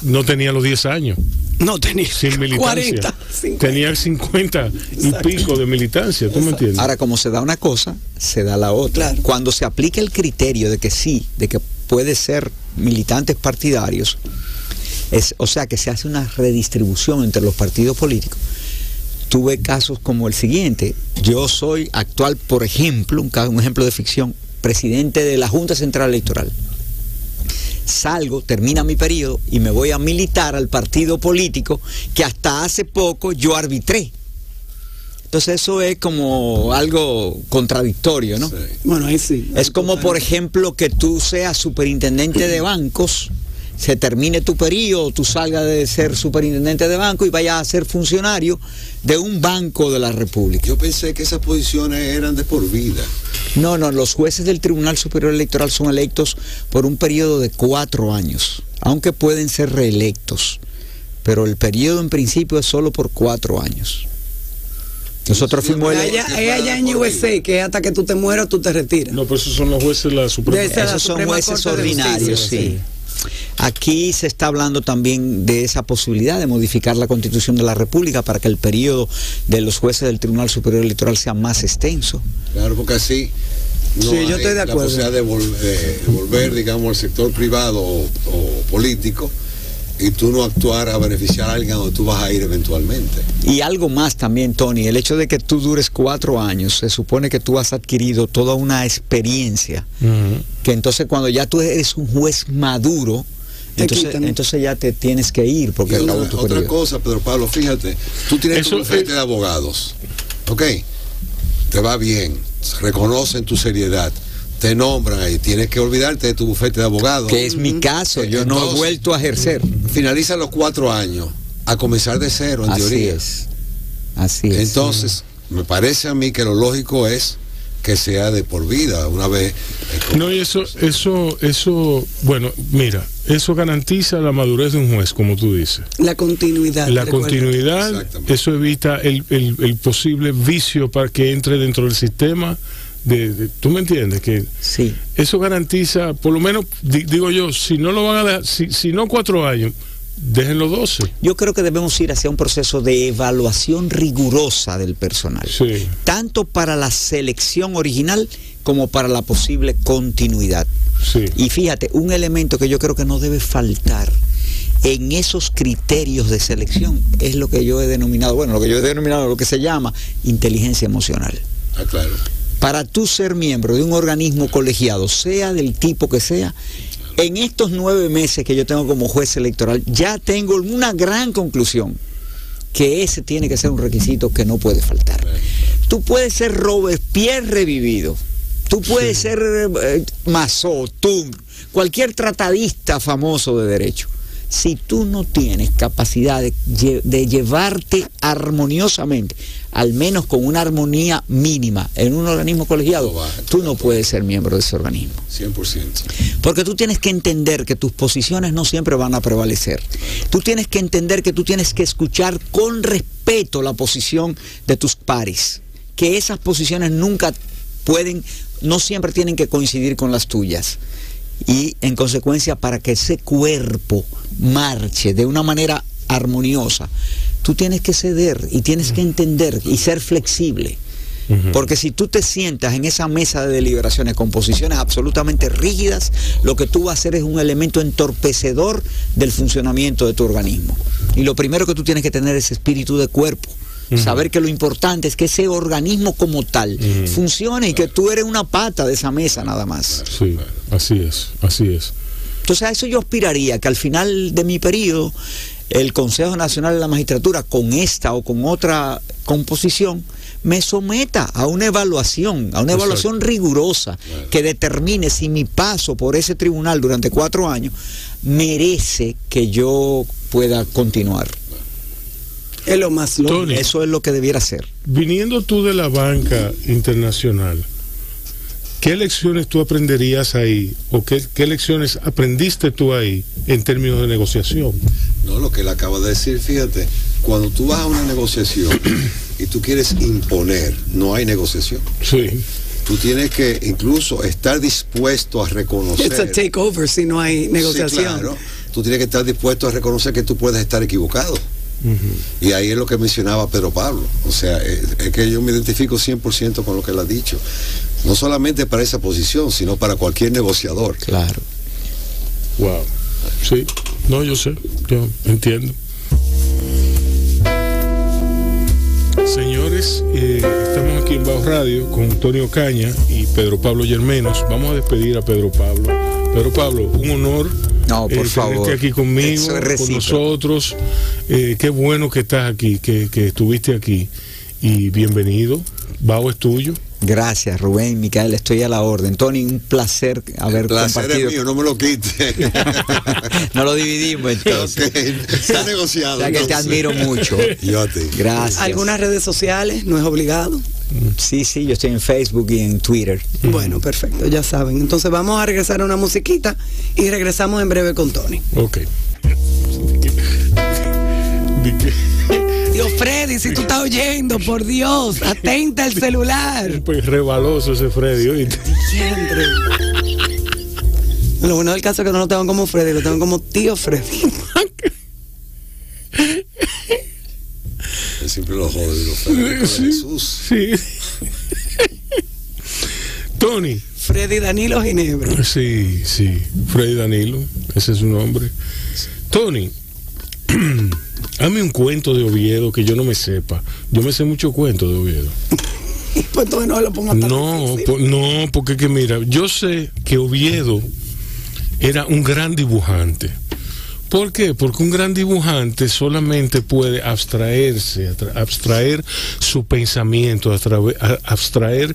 no tenía los 10 años. No tenía sin militancia. 40, 50. Tenía 50 y pico de militancia, ¿tú me entiendes? Ahora, como se da una cosa, se da la otra. Claro. Cuando se aplica el criterio de que sí, de que puede ser militantes partidarios, o sea que se hace una redistribución entre los partidos políticos. Tuve casos como el siguiente. Yo soy actual, por ejemplo, un ejemplo de ficción, presidente de la Junta Central Electoral. Salgo, termina mi periodo y me voy a militar al partido político que hasta hace poco yo arbitré. Entonces eso es como algo contradictorio, ¿no? Sí. Bueno, ahí sí. Es como, por ejemplo, que tú seas superintendente de bancos, se termine tu periodo, tú salgas de ser superintendente de banco y vayas a ser funcionario de un banco de la República. Yo pensé que esas posiciones eran de por vida. No, los jueces del Tribunal Superior Electoral son electos por un periodo de 4 años, aunque pueden ser reelectos, pero el periodo en principio es solo por 4 años. Nosotros fuimos allá en USA, que hasta que tú te mueras tú te retiras. No, pero esos son los jueces de la Suprema. Esos son jueces ordinarios, sí. Aquí se está hablando también de esa posibilidad de modificar la Constitución de la República para que el periodo de los jueces del Tribunal Superior Electoral sea más extenso. Claro, porque así no yo estoy de acuerdo. La posibilidad de volver, digamos, al sector privado o político, y tú no actuar a beneficiar a alguien donde tú vas a ir eventualmente. Y algo más también, Tony, el hecho de que tú dures 4 años, se supone que tú has adquirido toda una experiencia, que entonces cuando ya tú eres un juez maduro, entonces ya te tienes que ir, porque acabó tu periodo. Otra cosa, Pedro Pablo, fíjate, tú tienes tu bufete de abogados, ¿ok? Te va bien, reconocen tu seriedad, te nombran ahí, tienes que olvidarte de tu bufete de abogados. Que es mi caso, yo no he vuelto a ejercer. Finalizan los 4 años, a comenzar de cero, en teoría. Así es. Entonces, me parece a mí que lo lógico es que sea de por vida, una vez. No, y eso, bueno, mira, eso garantiza la madurez de un juez, como tú dices. La continuidad. La continuidad, eso evita el posible vicio para que entre dentro del sistema. ¿Tú me entiendes? Que sí. Eso garantiza, por lo menos, digo yo, si no lo van a dejar, si no 4 años, déjenlo 12. Yo creo que debemos ir hacia un proceso de evaluación rigurosa del personal, sí, tanto para la selección original como para la posible continuidad. Sí. Y fíjate, un elemento que yo creo que no debe faltar en esos criterios de selección es lo que yo he denominado, lo que se llama inteligencia emocional. Claro. Para tú ser miembro de un organismo colegiado, sea del tipo que sea, en estos 9 meses que yo tengo como juez electoral, ya tengo una gran conclusión, que ese tiene que ser un requisito que no puede faltar. Tú puedes ser Robespierre revivido, tú puedes ser Massot, Tung, cualquier tratadista famoso de derecho. Si tú no tienes capacidad de llevarte armoniosamente, al menos con una armonía mínima en un organismo colegiado, tú no puedes ser miembro de ese organismo. 100%. Porque tú tienes que entender que tus posiciones no siempre van a prevalecer. Tú tienes que entender que tú tienes que escuchar con respeto la posición de tus pares, que esas posiciones no siempre tienen que coincidir con las tuyas. Y en consecuencia, para que ese cuerpo marche de una manera armoniosa, tú tienes que ceder y tienes que entender y ser flexible. Porque si tú te sientas en esa mesa de deliberaciones con posiciones absolutamente rígidas, lo que tú vas a hacer es un elemento entorpecedor del funcionamiento de tu organismo. Y lo primero que tú tienes que tener es espíritu de cuerpo. Saber que lo importante es que ese organismo como tal funcione y que tú eres una pata de esa mesa nada más. Sí, así es. Entonces a eso yo aspiraría, que al final de mi periodo el Consejo Nacional de la Magistratura, con esta o con otra composición, me someta a una evaluación rigurosa, que determine si mi paso por ese tribunal durante 4 años merece que yo pueda continuar. Es lo más lógico. Tony, eso es lo que debiera ser. Viniendo tú de la banca internacional, ¿qué lecciones tú aprenderías ahí? ¿O qué lecciones aprendiste tú ahí en términos de negociación? No, lo que él acaba de decir, fíjate, cuando tú vas a una negociación y tú quieres imponer, no hay negociación. Sí. Tú tienes que incluso estar dispuesto a reconocer. It's a takeover si no hay negociación. Sí, claro. Tú tienes que estar dispuesto a reconocer que tú puedes estar equivocado. Y ahí es lo que mencionaba Pedro Pablo. O sea, es que yo me identifico 100% con lo que él ha dicho. No solamente para esa posición, sino para cualquier negociador. Claro. Wow. Sí. No, yo sé. Yo entiendo. Señores, estamos aquí en Bajo Radio con Antonio Caña y Pedro Pablo Yermenos. Vamos a despedir a Pedro Pablo. Pedro Pablo, un honor. No, por favor. Tenerte aquí conmigo, con nosotros. Qué bueno que estás aquí, que estuviste aquí. Y bienvenido. Bao es tuyo. Gracias, Rubén, Micael, estoy a la orden. Tony, un placer haber compartido. Es mío, no me lo quite. No lo dividimos entonces. Okay. Está negociado. Ya que te admiro mucho. Yo a ti. Gracias. ¿Algunas redes sociales? ¿No es obligado? Sí, yo estoy en Facebook y en Twitter. Bueno, perfecto, ya saben. Entonces vamos a regresar a una musiquita y regresamos en breve con Tony. Ok. Dios, Freddy, si tú estás oyendo, por Dios, atenta el celular. Pues rebaloso ese Freddy, ¿oíste? Siempre. Lo bueno del caso es que no lo tengo como Freddy, lo tengo como tío Freddy. Yo siempre lo jodo, digo, Freddy, sí, Jesús. Sí. Tony. Freddy Danilo Ginebra. Sí, Freddy Danilo, ese es su nombre. Tony, hazme un cuento de Oviedo que yo no me sepa. Yo me sé muchos cuentos de Oviedo. Pues entonces no lo pongas tan difícil. No, porque que mira, yo sé que Oviedo era un gran dibujante. ¿Por qué? Porque un gran dibujante solamente puede abstraer su pensamiento, abstraer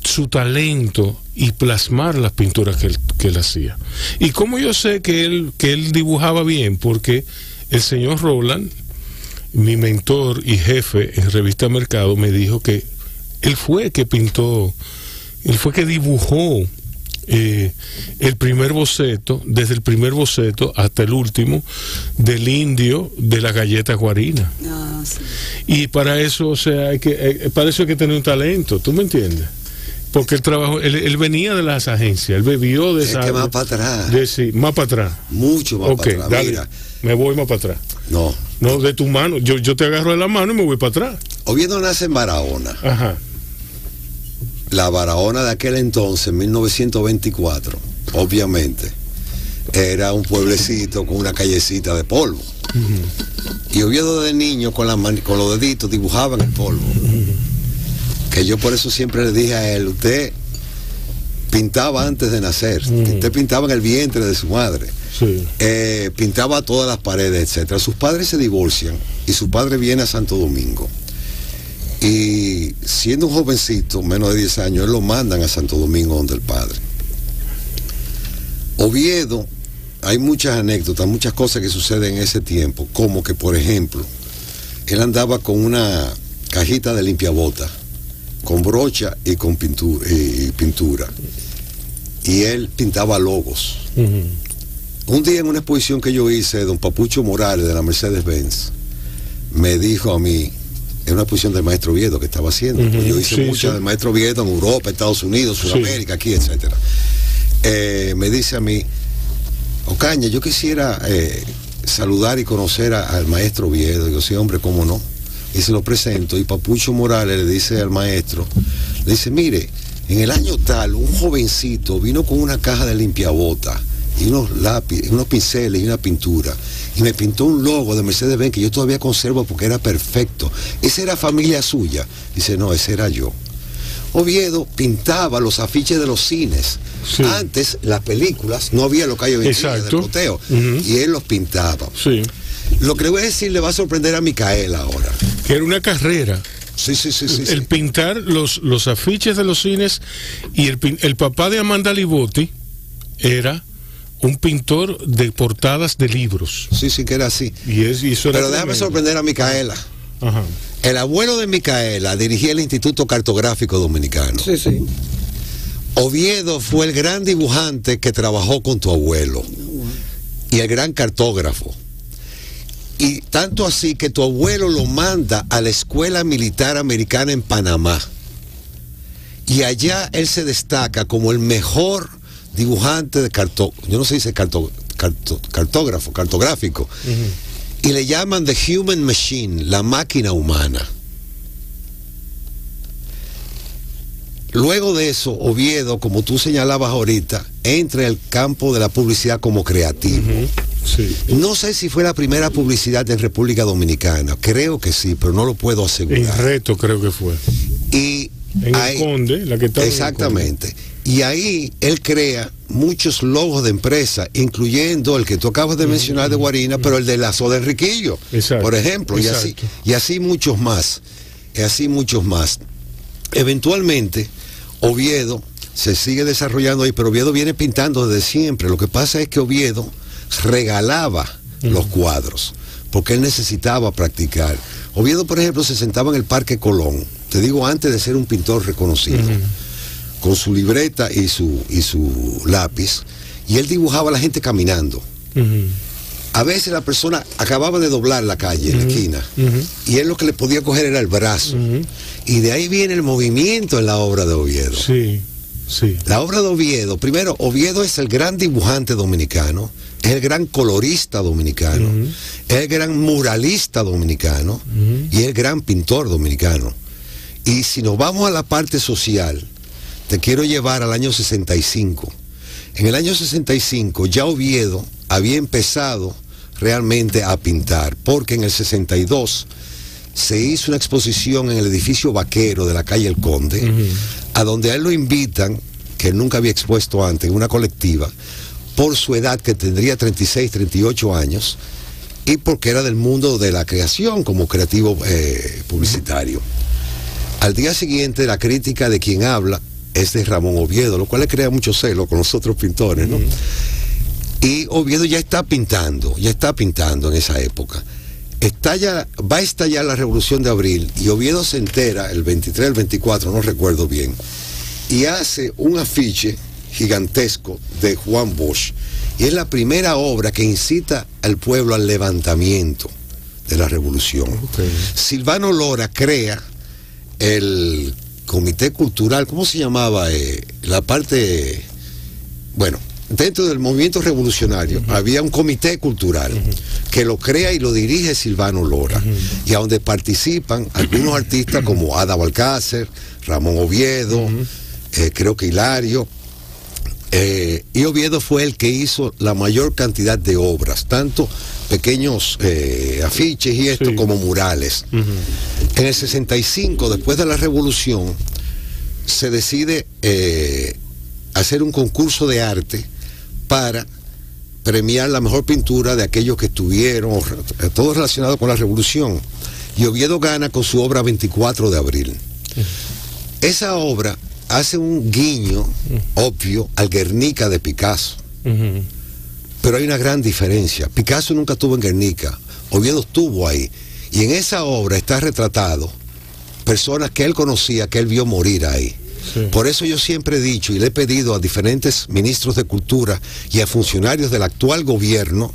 su talento y plasmar las pinturas que él hacía. Y como yo sé que él dibujaba bien, porque el señor Roland, mi mentor y jefe en Revista Mercado, me dijo que él fue que dibujó el primer boceto, desde el primer boceto hasta el último, del indio de la galleta guarina. Sí. Y para eso, o sea, para eso hay que tener un talento, ¿tú me entiendes? Porque él venía de las agencias, él bebió de esa. Que más para atrás. Más para atrás. Mucho más para atrás. Dale, mira. me voy más para atrás. No, de tu mano. Yo te agarro de la mano y me voy para atrás. Oviedo nace en Barahona. Ajá. La Barahona de aquel entonces, 1924, obviamente. era un pueblecito con una callecita de polvo. Y Oviedo de niño con los deditos dibujaba en el polvo. Que yo por eso siempre le dije a él, usted pintaba antes de nacer, usted pintaba en el vientre de su madre. Sí. Pintaba todas las paredes, etcétera. Sus padres se divorcian y su padre viene a Santo Domingo. Y siendo un jovencito, menos de 10 años, él lo mandan a Santo Domingo donde el padre. Oviedo, hay muchas anécdotas, muchas cosas que suceden en ese tiempo, como que, por ejemplo, él andaba con una cajita de limpiabota, con brocha y con pintura. Y él pintaba logos. Un día en una exposición que yo hice, don Papucho Morales de la Mercedes-Benz me dijo a mí, en una exposición del maestro Oviedo que estaba haciendo, yo hice muchas del maestro Oviedo en Europa, Estados Unidos, Sudamérica, aquí, etcétera. Me dice a mí, Ocaña, yo quisiera saludar y conocer al maestro Oviedo. Digo, sí, hombre, ¿cómo no? Y se lo presento, y Papucho Morales le dice al maestro, le dice, mire, en el año tal, un jovencito vino con una caja de limpiabota y unos lápices, unos pinceles y una pintura, y me pintó un logo de Mercedes-Benz que yo todavía conservo porque era perfecto. ¿Esa era familia suya? Dice, no, ese era yo. Oviedo pintaba los afiches de los cines. Sí. Antes, las películas, no había lo que hay hoy en día de poteo, y él los pintaba. Sí. Lo que le voy a decir le va a sorprender a Micaela ahora. Que era una carrera. Sí. El pintar los afiches de los cines, y el papá de Amanda Libotti era un pintor de portadas de libros. Sí, que era así. Y eso era. Pero déjame sorprender a Micaela. Ajá. El abuelo de Micaela dirigía el Instituto Cartográfico Dominicano. Sí. Oviedo fue el gran dibujante que trabajó con tu abuelo y el gran cartógrafo. Y tanto así que tu abuelo lo manda a la Escuela Militar Americana en Panamá. Y allá él se destaca como el mejor dibujante de cartográfico. Y le llaman The Human Machine, la máquina humana. Luego de eso, Oviedo, como tú señalabas ahorita, entra en el campo de la publicidad como creativo. Sí. No sé si fue la primera publicidad en República Dominicana, creo que sí, pero no lo puedo asegurar. En Reto creo que fue. Y en el Conde, la que estaba. Exactamente. Y ahí él crea muchos logos de empresa, incluyendo el que tú acabas de mencionar de Guarina, pero el de la Soda Enriquillo, por ejemplo, y así muchos más. Eventualmente, Oviedo se sigue desarrollando ahí, pero Oviedo viene pintando desde siempre. Lo que pasa es que Oviedo regalaba los cuadros, porque él necesitaba practicar. Oviedo, por ejemplo, se sentaba en el Parque Colón, te digo, antes de ser un pintor reconocido, con su libreta y su lápiz, y él dibujaba a la gente caminando. A veces la persona acababa de doblar la calle, en la esquina, y él lo que le podía coger era el brazo. Y de ahí viene el movimiento en la obra de Oviedo. Sí. La obra de Oviedo, primero, Oviedo es el gran dibujante dominicano, es el gran colorista dominicano, es el gran muralista dominicano, y es el gran pintor dominicano. Y si nos vamos a la parte social, te quiero llevar al año 65. En el año 65 ya Oviedo había empezado realmente a pintar, porque en el 62 se hizo una exposición en el edificio Vaquero de la calle El Conde, a donde a él lo invitan, que él nunca había expuesto antes, en una colectiva, por su edad, que tendría 36, 38 años, y porque era del mundo de la creación como creativo publicitario. Al día siguiente, la crítica de quien habla es de Ramón Oviedo, lo cual le crea mucho celo con los otros pintores, ¿no? Y Oviedo ya está pintando en esa época. Va a estallar la Revolución de Abril, y Oviedo se entera, el 23, el 24, no recuerdo bien, y hace un afiche gigantesco de Juan Bosch, y es la primera obra que incita al pueblo al levantamiento de la Revolución. Silvano Lora crea el Comité Cultural, ¿cómo se llamaba? La parte, bueno, dentro del movimiento revolucionario había un comité cultural que lo crea y lo dirige Silvano Lora, y a donde participan algunos artistas como Ada Balcácer, Ramón Oviedo, creo que Hilario, Y Oviedo fue el que hizo la mayor cantidad de obras, tanto pequeños afiches y esto, como murales. En el 65, después de la Revolución, se decide hacer un concurso de arte para premiar la mejor pintura de aquellos que estuvieron, todo relacionado con la Revolución. Y Oviedo gana con su obra 24 de abril. Esa obra hace un guiño obvio al Guernica de Picasso. Pero hay una gran diferencia. Picasso nunca estuvo en Guernica, Oviedo estuvo ahí. Y en esa obra está retratado personas que él conocía, que él vio morir ahí. Por eso yo siempre he dicho y le he pedido a diferentes ministros de cultura y a funcionarios del actual gobierno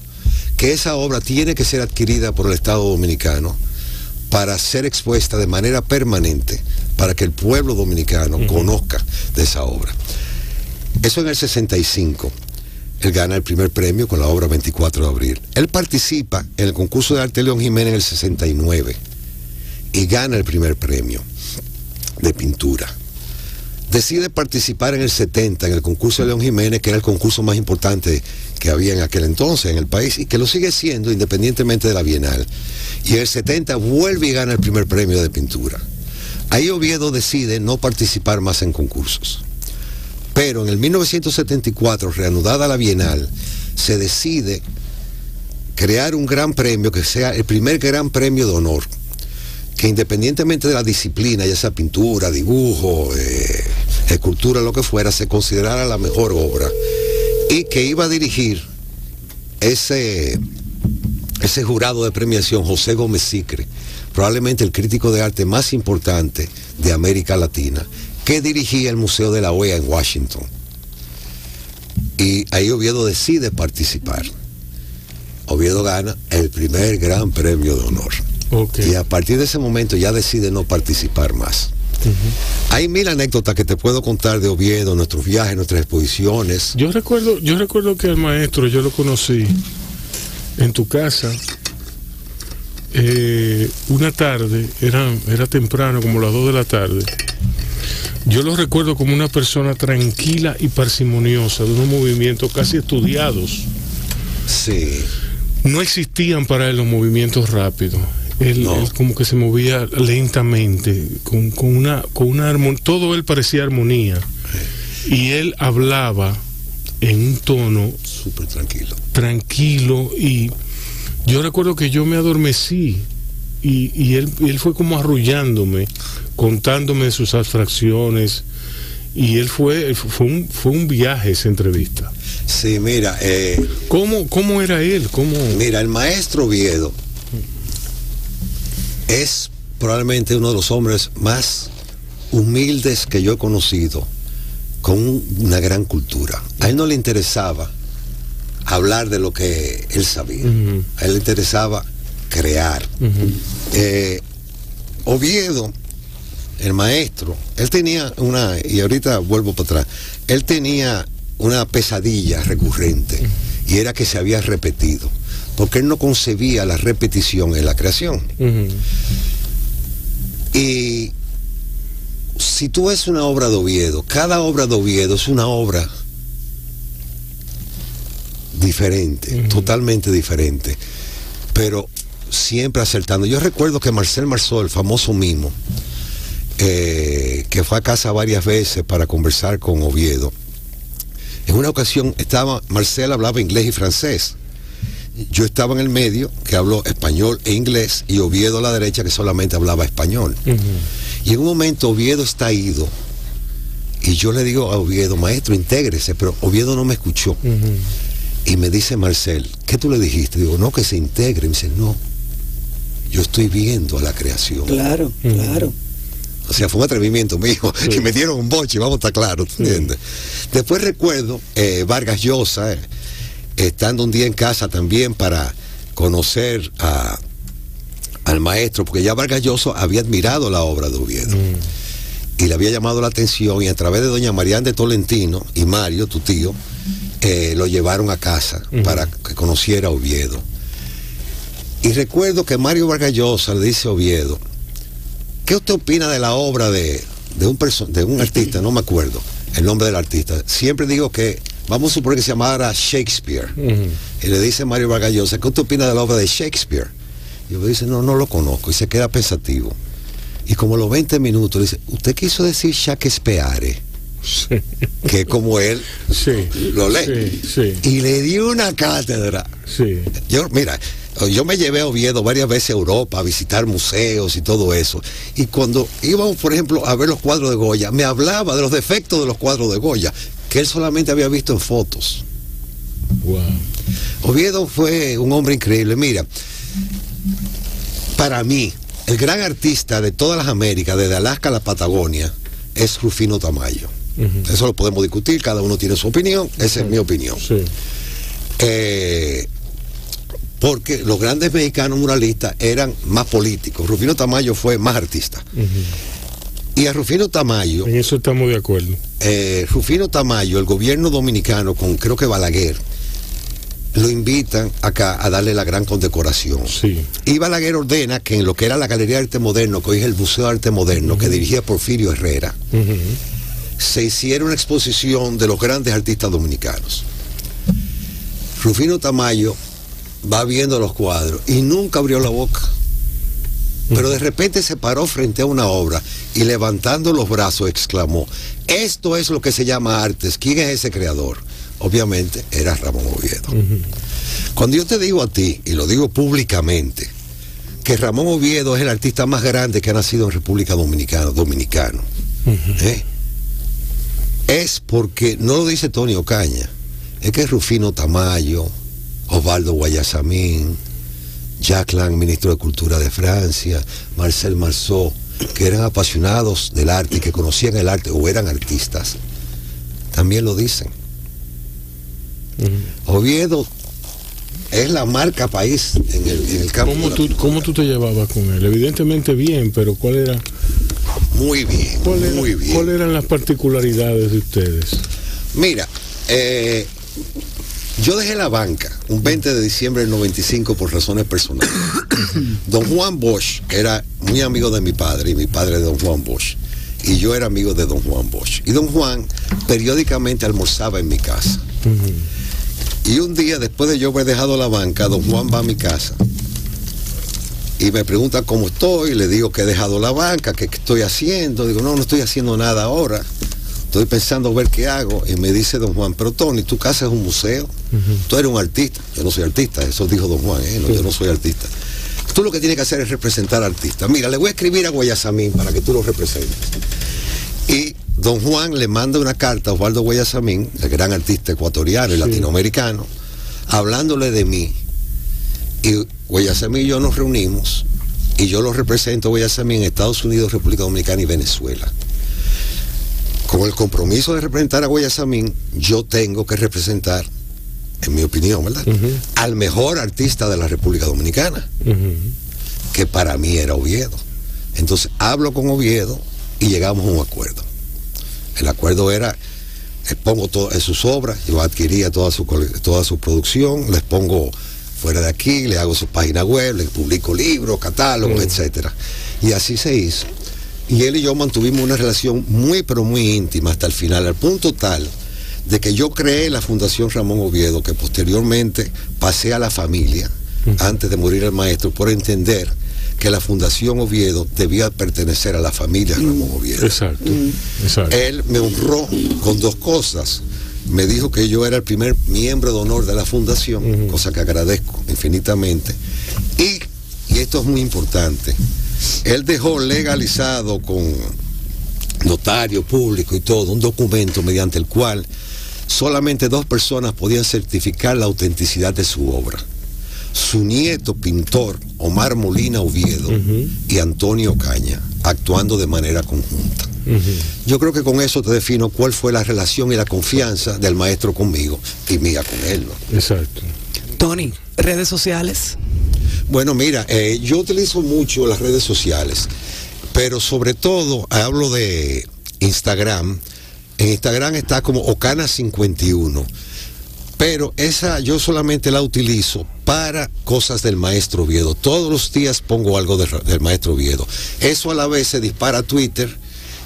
que esa obra tiene que ser adquirida por el Estado Dominicano para ser expuesta de manera permanente, para que el pueblo dominicano conozca de esa obra. Eso en el 65. Él gana el primer premio con la obra 24 de abril. Él participa en el concurso de arte León Jiménez en el 69 y gana el primer premio de pintura. Decide participar en el 70 en el concurso de León Jiménez, que era el concurso más importante que había en aquel entonces en el país y que lo sigue siendo independientemente de la Bienal. Y en el 70 vuelve y gana el primer premio de pintura. Ahí Oviedo decide no participar más en concursos. Pero en el 1974, reanudada la Bienal, se decide crear un gran premio que sea el primer gran premio de honor, que independientemente de la disciplina, ya sea pintura, dibujo, escultura, lo que fuera, se considerara la mejor obra, y que iba a dirigir ese jurado de premiación José Gómez Sicre, probablemente el crítico de arte más importante de América Latina, que dirigía el Museo de la OEA en Washington. Y ahí Oviedo decide participar. Oviedo gana el primer gran premio de honor. Y a partir de ese momento ya decide no participar más. Hay mil anécdotas que te puedo contar de Oviedo, nuestros viajes, nuestras exposiciones. Yo recuerdo que al maestro yo lo conocí en tu casa una tarde, era temprano, como las 2 de la tarde. Yo lo recuerdo como una persona tranquila y parsimoniosa, de unos movimientos casi estudiados. Sí. No existían para él los movimientos rápidos. Él como que se movía lentamente, con una armonía. Todo él parecía armonía. Y él hablaba en un tono súper tranquilo. Y yo recuerdo que yo me adormecí. Y él fue como arrullándome, contándome de sus abstracciones, y él fue un viaje esa entrevista. Sí, mira, ¿Cómo era él? Mira, el maestro Oviedo es probablemente uno de los hombres más humildes que yo he conocido, con una gran cultura. A él no le interesaba hablar de lo que él sabía, a él le interesaba crear. Oviedo, el maestro, él tenía y ahorita vuelvo para atrás, él tenía una pesadilla recurrente, y era que se había repetido, porque él no concebía la repetición en la creación. Y si tú ves una obra de Oviedo, cada obra de Oviedo es una obra diferente, totalmente diferente, pero siempre acertando. Yo recuerdo que Marcel Marceau, el famoso mimo, que fue a casa varias veces para conversar con Oviedo, en una ocasión Marcel hablaba inglés y francés, yo estaba en el medio, que habló español e inglés, y Oviedo a la derecha, que solamente hablaba español. Y en un momento Oviedo está ido, y yo le digo a Oviedo, maestro, intégrese, pero Oviedo no me escuchó. Y me dice Marcel, ¿qué tú le dijiste? Digo, no, que se integre. Me dice, no, yo estoy viendo a la creación. Claro. O sea, fue un atrevimiento mío, que me dieron un boche, vamos a estar claros, ¿entiendes? Después recuerdo Vargas Llosa, estando un día en casa también para conocer al maestro, porque ya Vargas Llosa había admirado la obra de Oviedo. Y le había llamado la atención, y a través de doña Marián de Tolentino y Mario, tu tío, lo llevaron a casa para que conociera a Oviedo. Y recuerdo que Mario Vargas Llosa le dice a Oviedo, ¿qué usted opina de la obra de un artista, no me acuerdo, el nombre del artista. Siempre digo que, vamos a suponer que se llamara Shakespeare. Y le dice Mario Vargas Llosa, ¿qué usted opina de la obra de Shakespeare? Y yo le dice, no lo conozco. Y se queda pensativo. Y como a los 20 minutos le dice, ¿usted quiso decir Shakespeare? Sí. Que como él lo lee. Y le dio una cátedra. Yo me llevé a Oviedo varias veces a Europa a visitar museos y todo eso. Y cuando íbamos, por ejemplo, a ver los cuadros de Goya, me hablaba de los defectos de los cuadros de Goya, que él solamente había visto en fotos. Wow. Oviedo fue un hombre increíble. Mira, para mí, el gran artista de todas las Américas, desde Alaska a la Patagonia, es Rufino Tamayo. Eso lo podemos discutir, cada uno tiene su opinión, esa es mi opinión. Porque los grandes mexicanos muralistas eran más políticos. Rufino Tamayo fue más artista. Y a Rufino Tamayo... En eso estamos de acuerdo. Rufino Tamayo, el gobierno dominicano, con creo que Balaguer, lo invitan acá a darle la gran condecoración. Y Balaguer ordena que en lo que era la Galería de Arte Moderno, que hoy es el Museo de Arte Moderno, que dirigía Porfirio Herrera, se hiciera una exposición de los grandes artistas dominicanos. Rufino Tamayo va viendo los cuadros y nunca abrió la boca, pero de repente se paró frente a una obra y levantando los brazos exclamó, esto es lo que se llama artes. ¿Quién es ese creador? Obviamente era Ramón Oviedo. Cuando yo te digo a ti, y lo digo públicamente, que Ramón Oviedo es el artista más grande que ha nacido en República Dominicana, dominicano, es porque no lo dice Tony Ocaña, es que Rufino Tamayo, Osvaldo Guayasamín, Jacques Lang, ministro de Cultura de Francia, Marcel Marceau, que eran apasionados del arte y que conocían el arte o eran artistas, también lo dicen. Oviedo es la marca país en el campo. ¿Cómo tú te llevabas con él? Evidentemente bien, pero ¿cuál era? Muy bien, muy bien. ¿Cuáles eran las particularidades de ustedes? Mira, yo dejé la banca un 20 de diciembre del 95 por razones personales. Don Juan Bosch era muy amigo de mi padre y mi padre de Don Juan Bosch. Y yo era amigo de Don Juan Bosch. Y Don Juan periódicamente almorzaba en mi casa. Y un día, después de yo haber dejado la banca, Don Juan va a mi casa y me pregunta cómo estoy. Le digo que he dejado la banca, que qué estoy haciendo. Digo, no estoy haciendo nada ahora. Estoy pensando ver qué hago. Y me dice Don Juan, pero Tony, tu casa es un museo. Tú eres un artista. Yo no soy artista, eso dijo Don Juan, no, yo no soy artista. Tú lo que tienes que hacer es representar artistas. Mira, le voy a escribir a Guayasamín para que tú lo representes. Y Don Juan le manda una carta a Osvaldo Guayasamín, el gran artista ecuatoriano y latinoamericano, hablándole de mí. Y Guayasamín y yo nos reunimos y yo lo represento a Guayasamín en Estados Unidos, República Dominicana y Venezuela. Con el compromiso de representar a Guayasamín, yo tengo que representar, en mi opinión, ¿verdad?, al mejor artista de la República Dominicana, que para mí era Oviedo. Entonces hablo con Oviedo y llegamos a un acuerdo. El acuerdo era, les pongo en sus obras, yo adquiría toda su producción, les pongo fuera de aquí, le hago su página web, les publico libros, catálogos, etcétera. Y así se hizo. Y él y yo mantuvimos una relación muy, pero muy íntima hasta el final, al punto tal de que yo creé la Fundación Ramón Oviedo, que posteriormente pasé a la familia, antes de morir el maestro, por entender que la Fundación Oviedo debía pertenecer a la familia Ramón Oviedo. Exacto. Él me honró con dos cosas. Me dijo que yo era el primer miembro de honor de la fundación, cosa que agradezco infinitamente. Y esto es muy importante, él dejó legalizado con notario público y todo un documento mediante el cual solamente 2 personas podían certificar la autenticidad de su obra: su nieto pintor Omar Molina Oviedo y Antonio Ocaña, actuando de manera conjunta. Yo creo que con eso te defino cuál fue la relación y la confianza del maestro conmigo y mía con él, ¿no? Exacto. Tony, redes sociales. Bueno, mira, yo utilizo mucho las redes sociales, pero sobre todo hablo de Instagram. En Instagram está como Ocana51, pero esa yo solamente la utilizo para cosas del maestro Oviedo. Todos los días pongo algo del maestro Oviedo. Eso a la vez se dispara a Twitter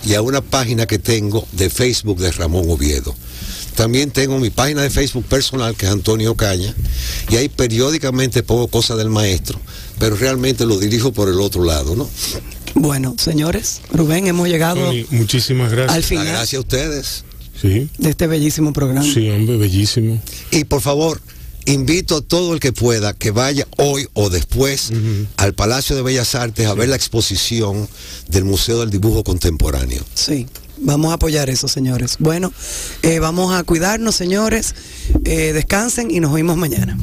y a una página que tengo de Facebook de Ramón Oviedo. También tengo mi página de Facebook personal, que es Antonio Caña, y ahí periódicamente pongo cosas del maestro, pero realmente lo dirijo por el otro lado, ¿no? Bueno, señores, Rubén, hemos llegado muchísimas gracias. Al final. Gracias a ustedes. Sí. De este bellísimo programa. Sí, hombre, bellísimo. Y por favor, invito a todo el que pueda que vaya hoy o después al Palacio de Bellas Artes a ver la exposición del Museo del Dibujo Contemporáneo. Sí. Vamos a apoyar eso, señores. Bueno, vamos a cuidarnos, señores. Descansen y nos oímos mañana.